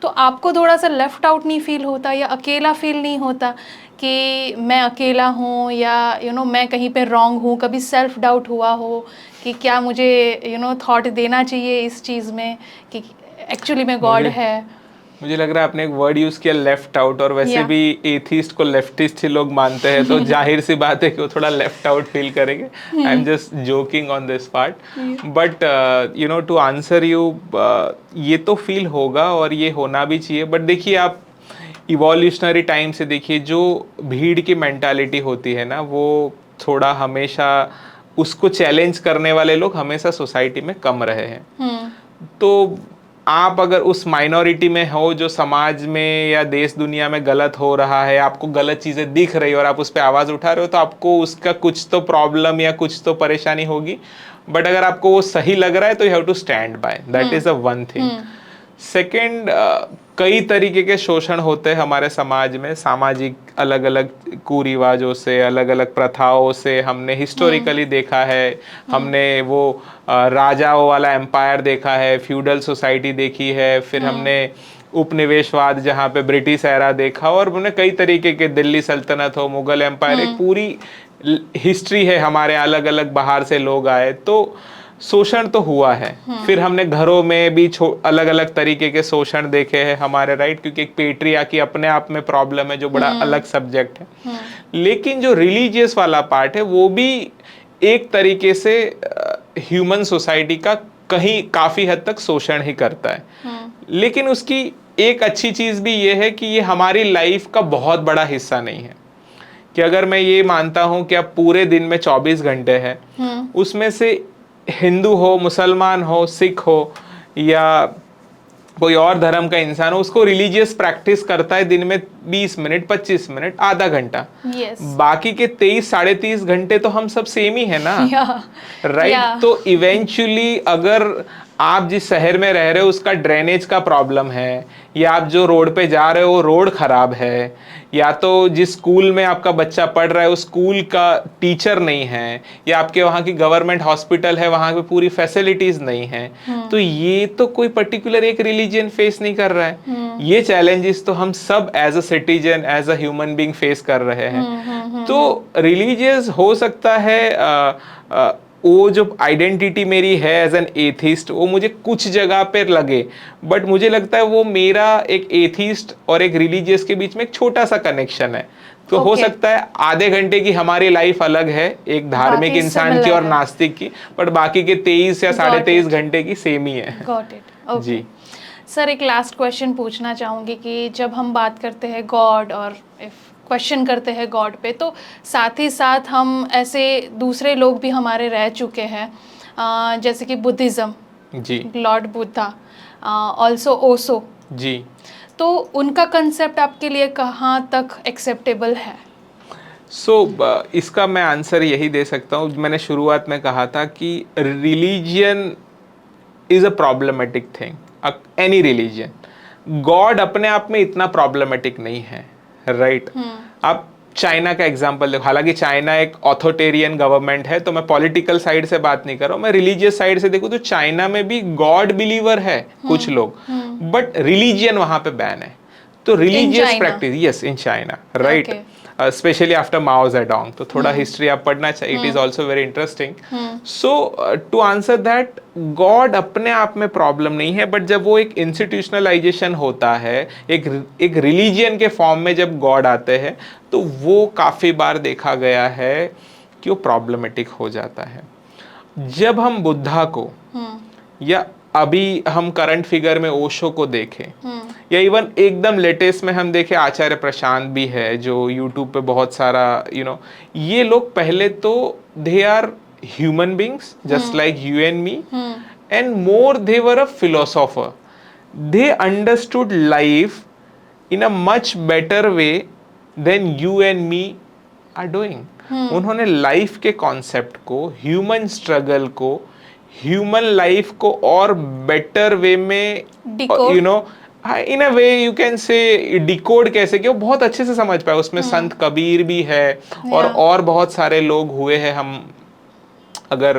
Speaker 1: तो आपको थोड़ा सा लेफ्ट आउट नहीं फील होता या अकेला फील नहीं होता कि मैं अकेला हूँ या मैं कहीं पे रॉन्ग हूँ? कभी सेल्फ डाउट हुआ हो कि क्या मुझे थॉट देना चाहिए इस चीज़ में कि एक्चुअली में गॉड है?
Speaker 2: मुझे लग रहा है आपने एक वर्ड यूज किया, लेफ्ट आउट, और वैसे भी एथिस्ट को लेफ्टिस्ट ही लोग मानते हैं, तो जाहिर सी बात है कि वो थोड़ा लेफ्ट आउट फील करेंगे। I am just joking on this part, but to answer you, ये तो फील होगा और ये होना भी चाहिए। बट देखिए, आप इवोल्यूशनरी टाइम से देखिए, जो भीड़ की मेंटालिटी होती है ना, वो थोड़ा हमेशा उसको चैलेंज करने वाले लोग हमेशा सोसाइटी में कम रहे हैं। तो आप अगर उस माइनॉरिटी में हो जो समाज में या देश दुनिया में गलत हो रहा है, आपको गलत चीज़ें दिख रही और आप उस पर आवाज़ उठा रहे हो, तो आपको उसका कुछ तो प्रॉब्लम या कुछ तो परेशानी होगी। बट अगर आपको वो सही लग रहा है तो you have to stand by, that is the one thing. Second, कई तरीके के शोषण होते हैं हमारे समाज में, सामाजिक अलग अलग कुरिवाजों से, अलग अलग प्रथाओं से हमने हिस्टोरिकली देखा है। हमने वो राजाओं वाला एम्पायर देखा है, फ्यूडल सोसाइटी देखी है, फिर हमने उपनिवेशवाद जहाँ पे ब्रिटिश एरा देखा, और हमने कई तरीके के, दिल्ली सल्तनत हो, मुगल एम्पायर, एक पूरी हिस्ट्री है हमारे, अलग अलग बाहर से लोग आए, तो शोषण तो हुआ है। फिर हमने घरों में भी अलग अलग तरीके के शोषण देखे हैं हमारे, राइट, क्योंकि एक पेट्रियार्की अपने आप में प्रॉब्लम है जो बड़ा अलग सब्जेक्ट है। लेकिन जो रिलीजियस वाला पार्ट है वो भी एक तरीके से ह्यूमन सोसाइटी का कहीं काफी हद तक शोषण ही करता है। लेकिन उसकी एक अच्छी चीज भी ये है कि ये हमारी लाइफ का बहुत बड़ा हिस्सा नहीं है। कि अगर मैं ये मानता हूं कि अब पूरे दिन में 24 घंटे है, उसमें से हिंदू हो, मुसलमान हो, सिख हो या कोई और धर्म का इंसान हो, उसको रिलीजियस प्रैक्टिस करता है दिन में 20 मिनट, 25 मिनट, आधा घंटा। बाकी के 23 साढ़े 23 घंटे तो हम सब सेम ही है ना, राइट। तो इवेंचुअली अगर आप जिस शहर में रह रहे हो उसका ड्रेनेज का प्रॉब्लम है, या आप जो रोड पे जा रहे हो रोड खराब है, या तो जिस स्कूल में आपका बच्चा पढ़ रहा है उस स्कूल का टीचर नहीं है, या आपके वहाँ की गवर्नमेंट हॉस्पिटल है वहाँ पे पूरी फैसिलिटीज नहीं है, तो ये तो कोई पर्टिकुलर एक रिलीजन फेस नहीं कर रहा है। ये चैलेंजेस तो हम सब as a citizen, as a human being face कर रहे हैं। तो रिलीजियस हो सकता है वो जो आइडेंटिटी मेरी है एज एन एथिस्ट वो मुझे कुछ जगह पर लगे, बट मुझे लगता है वो मेरा एक एथिस्ट और एक रिलीजियस के बीच में एक छोटा सा कनेक्शन है। तो हो सकता है आधे घंटे की हमारी लाइफ अलग है एक धार्मिक इंसान की और नास्तिक की, बट बाकी के 23 या साढ़े 23 घंटे की सेम ही है।
Speaker 1: Got it. Okay.
Speaker 2: जी
Speaker 1: सर, एक लास्ट क्वेश्चन पूछना चाहूँगी कि जब हम बात करते हैं गॉड और इफ क्वेश्चन करते हैं गॉड पे, तो साथ ही साथ हम ऐसे दूसरे लोग भी हमारे रह चुके हैं, जैसे कि बुद्धिज़्म, जी, लॉर्ड बुद्धा, ऑल्सो ओशो, जी, तो उनका कंसेप्ट आपके लिए कहाँ तक एक्सेप्टेबल है?
Speaker 2: इसका मैं आंसर यही दे सकता हूँ, मैंने शुरुआत में कहा था कि religion is a problematic thing, any religion. God अपने आप में इतना प्रॉब्लमेटिक नहीं है, राइट। आप चाइना का एग्जांपल देखो, हालांकि चाइना एक ऑथोरिटेरियन गवर्नमेंट है, तो मैं पॉलिटिकल साइड से बात नहीं कर रहा हूँ, मैं रिलीजियस साइड से देखूँ तो चाइना में भी गॉड बिलीवर है कुछ लोग, बट रिलीजियन वहां पे बैन है। तो religious practice, yes, in China, right, specially after Mao Zedong. तो थोड़ा हिस्ट्री आप पढ़ना चाहिए, it is also very interesting. So to answer that, God अपने आप में प्रॉब्लम नहीं है, बट जब वो एक इंस्टीट्यूशनलाइजेशन होता है, एक रिलीजियन के फॉर्म में जब गॉड आते हैं, तो वो काफी बार देखा गया है कि वो प्रॉब्लमेटिक हो जाता है। जब हम बुद्धा को या अभी हम करंट फिगर में ओशो को देखें, या इवन एकदम लेटेस्ट में हम देखें आचार्य प्रशांत भी है जो यूट्यूब पे बहुत सारा ये लोग पहले तो they are human beings just like you and me, and more they were a philosopher. They understood life in a much better way than you and me are doing. उन्होंने लाइफ के concept को, human struggle को, human life को और better way में in a way you can say decode कैसे कि वो बहुत अच्छे से समझ पाए। उसमें संत कबीर भी है और बहुत सारे लोग हुए हैं। हम अगर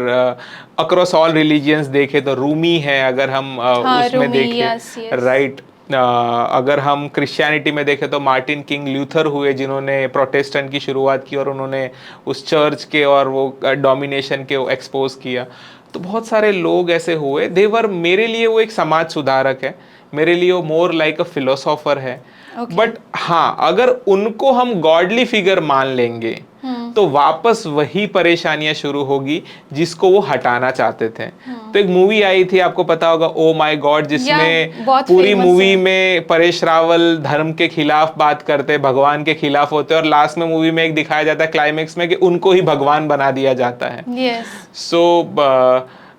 Speaker 2: अक्रॉस ऑल रिलीजियंस देखें तो रूमी है, अगर हम उसमें देखें, राइट। अगर हम क्रिश्चियनिटी में देखें तो मार्टिन किंग ल्यूथर हुए जिन्होंने प्रोटेस्टेंट की शुरुआत की और उन्होंने उस चर्च के और वो डोमिनेशन के एक्सपोज किया। तो बहुत सारे लोग ऐसे हुए, देवर मेरे लिए वो एक समाज सुधारक है, मेरे लिए वो मोर लाइक अ फिलोसोफर है। बट हाँ, अगर उनको हम गॉडली फिगर मान लेंगे तो वापस वही परेशानियां शुरू होगी जिसको वो हटाना चाहते थे। तो एक मूवी आई थी, आपको पता होगा, ओ माय गॉड, जिसमें पूरी मूवी में परेश रावल धर्म के खिलाफ बात करते, भगवान के खिलाफ होते, और लास्ट में मूवी में एक दिखाया जाता है क्लाइमेक्स में कि उनको ही भगवान बना दिया जाता है। सो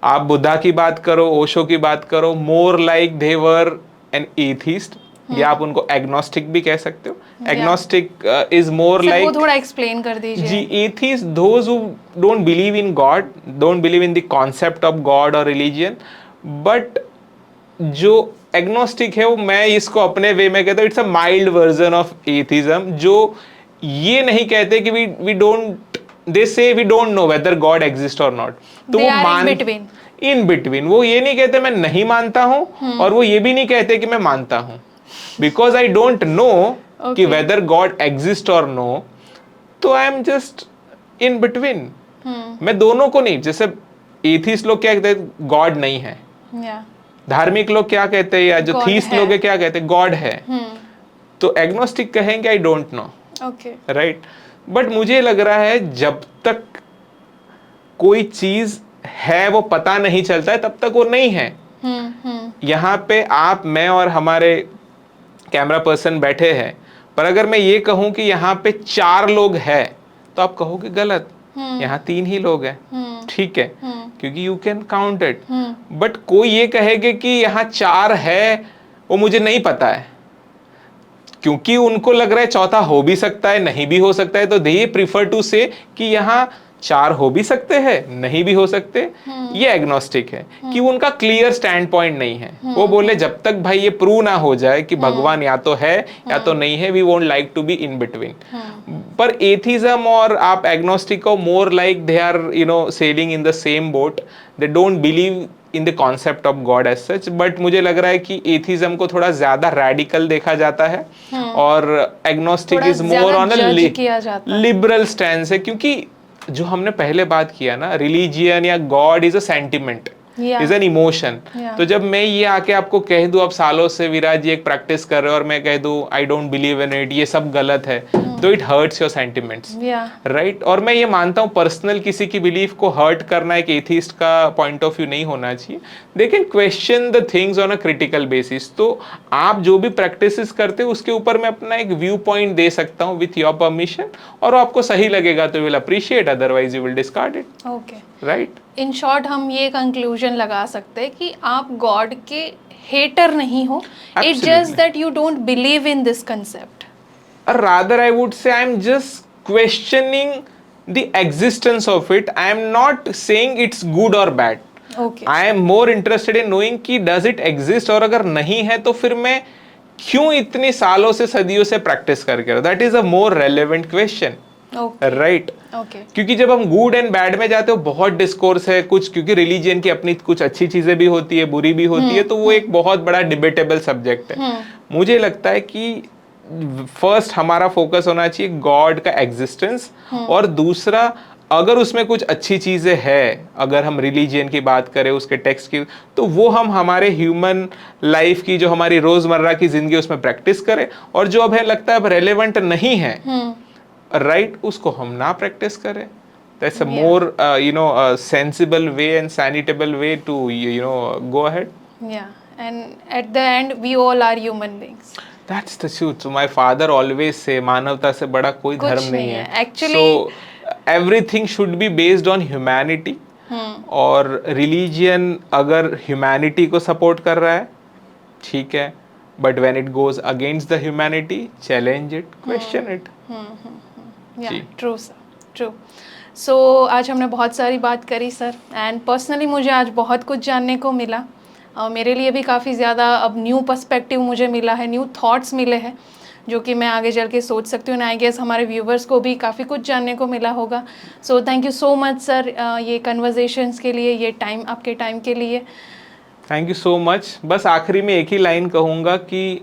Speaker 2: आप बुद्धा की बात करो, ओशो की बात करो, मोर like they were an atheist, या आप उनको एग्नोस्टिक भी कह सकते हो। एग्नोस्टिक इज मोर लाइक,
Speaker 1: वो थोड़ा एक्सप्लेन कर दीजिए।
Speaker 2: जी, atheist those who don't believe in God, don't believe in the concept of God और रिलीजियन। बट जो एग्नोस्टिक है वो, मैं इसको अपने वे में कहता हूँ, it's a mild version of atheism, जो ये नहीं कहते कि we don't, they say we don't know whether God exist और नॉट। तो वो मान इन बिटवीन, वो ये नहीं कहते मैं नहीं मानता हूं और वो ये भी नहीं कहते कि मैं मानता हूं। बिकॉज आई डोंट नो कि वेदर गॉड एग्जिस्ट और नो, तो आई एम जस्ट इन बिटवीन। मैं दोनों को नहीं, जैसे एथिस्ट लोग क्या कहते हैं, गॉड नहीं है। धार्मिक लोग क्या कहते हैं, या जो थीस्ट लोग है क्या कहते हैं, गॉड है। तो एग्नोस्टिक कहेंगे I don't know, right. But मुझे लग रहा है जब तक कोई चीज है वो पता नहीं चलता है, तब तक वो नहीं है। यहाँ पे आप, मैं और हमारे कैमरा पर्सन बैठे हैं, पर अगर मैं ये कहूं कि यहाँ पे 4 लोग हैं, तो आप कहोगे गलत, यहाँ 3 ही लोग हैं, ठीक है, क्योंकि you can count it. But कोई ये कहेगा कि यहाँ 4 है, वो मुझे नहीं पता है, क्योंकि उनको लग रहा है चौथा हो भी सकता है, नहीं भी हो सकता है, तो दे प्रीफर टू से कि यहाँ 4 हो भी सकते हैं, नहीं भी हो सकते। ये एग्नोस्टिक है कि उनका क्लियर स्टैंड पॉइंट नहीं है। वो बोले जब तक भाई ये प्रूव ना हो जाए कि भगवान या तो है या तो नहीं है, we won't like to be in between. पर एथिज्म और आप एग्नोस्टिक को more like they are sailing in the same boat, they don't believe in the concept of God as such. बट मुझे लग रहा है कि एथिज्म को थोड़ा ज्यादा रैडिकल देखा जाता है और agnostic is more on a liberal stand है। क्योंकि जो हमने पहले बात किया ना, रिलीजियन या God is a sentiment, is an emotion. तो जब मैं ये आके आपको कह दूं, अब सालों से विराज जी एक प्रैक्टिस कर रहे हो और मैं कह दूं I don't believe in it, ये सब गलत है, तो it hurts your sentiments, right. और मैं ये मानता हूँ पर्सनल किसी की बिलीफ को हर्ट करना एक एथिस्ट का पॉइंट ऑफ व्यू नहीं होना चाहिए। They can question the things on a critical basis. तो आप जो भी प्रैक्टिसेस करते हो उसके ऊपर मैं अपना एक व्यू पॉइंट दे सकता हूँ विथ योर परमिशन, और आपको सही लगेगा तो will appreciate, otherwise you will discard it, right.
Speaker 1: In short हम ये कंक्लूजन लगा सकते हैं कि आप गॉड के हेटर नहीं हो, it's just that you don't believe in this concept.
Speaker 2: Rather I would say I'm just questioning the existence of it. I am not saying it's good or bad. I am more interested in knowing कि does it exist, और अगर नहीं है तो फिर मैं क्यों इतनी सालों से सदियों से प्रैक्टिस करके रहा। That is a more relevant question. Right. क्योंकि जब हम गुड एंड बैड में जाते हो बहुत डिस्कोर्स है कुछ, क्योंकि रिलीजियन की अपनी कुछ अच्छी चीजें भी होती है, बुरी भी होती है, तो वो एक बहुत बड़ा डिबेटेबल सब्जेक्ट है। मुझे लगता है कि फर्स्ट हमारा फोकस होना चाहिए गॉड का एग्जिस्टेंस, और दूसरा अगर उसमें कुछ अच्छी चीजें हैं, अगर हम रिलीजियन की बात करें उसके टेक्स्ट की, तो वो हम हमारे ह्यूमन लाइफ की जो हमारी रोजमर्रा की जिंदगी उसमें प्रैक्टिस करें, और जो अब है लगता है अब रेलेवेंट नहीं है, राइट, उसको हम ना प्रैक्टिस करें। That's a more sensible way and sanitable way to go ahead.
Speaker 1: Yeah, and at the end we all are human beings.
Speaker 2: That's the truth. So my father always say मानवता से बड़ा कोई धर्म नहीं है।
Speaker 1: Actually,
Speaker 2: so everything should be based on humanity. और religion अगर humanity को support कर रहा है ठीक है, but when it goes against the humanity, challenge it, question it.
Speaker 1: Yeah, true sir, true. So आज हमने बहुत सारी बात करी सर, एंड पर्सनली मुझे आज बहुत कुछ जानने को मिला। मेरे लिए भी काफ़ी ज़्यादा अब न्यू पर्सपेक्टिव मुझे मिला है, न्यू थॉट्स मिले हैं जो कि मैं आगे चल के सोच सकती हूँ, आई गेस हमारे व्यूवर्स को भी काफ़ी कुछ जानने को मिला होगा। So thank you so much sir ये कन्वर्जेशंस के लिए, ये टाइम, आपके टाइम के लिए
Speaker 2: थैंक यू सो मच। बस आखिरी में एक ही लाइन कहूँगा कि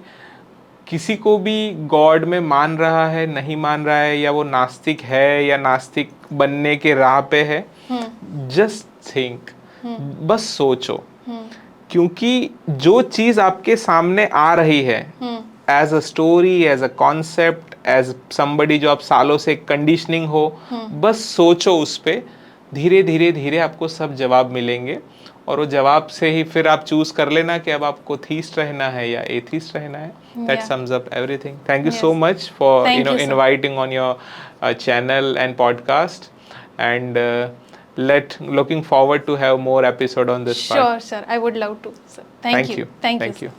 Speaker 2: किसी को भी गॉड में मान रहा है, नहीं मान रहा है, या वो नास्तिक है या नास्तिक बनने के राह पे है, जस्ट थिंक, बस सोचो, क्योंकि जो चीज आपके सामने आ रही है as a story, as a concept, as somebody जो आप सालों से कंडीशनिंग हो, बस सोचो उस पे, धीरे धीरे धीरे आपको सब जवाब मिलेंगे, और वो जवाब से ही फिर आप चूज कर लेना कि अब आपको थीस्ट रहना है या एथिस्ट रहना है। That sums up everything. Thank you so much for inviting on your channel and podcast, and looking forward to have more episode on this part.
Speaker 1: Sure sir, I would love to sir. Thank you.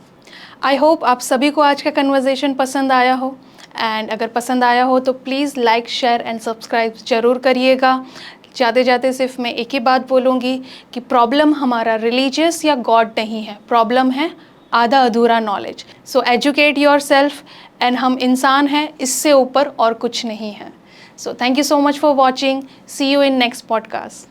Speaker 1: I hope आप सभी को आज का conversation पसंद आया हो, and अगर पसंद आया हो तो please like, share and subscribe ज़रूर करिएगा। जाते जाते सिर्फ मैं एक ही बात बोलूँगी कि प्रॉब्लम हमारा रिलीजियस या गॉड नहीं है, प्रॉब्लम है आधा अधूरा knowledge. So educate your self, and हम इंसान हैं, इससे ऊपर और कुछ नहीं है। So thank you so much for watching. See you in next podcast.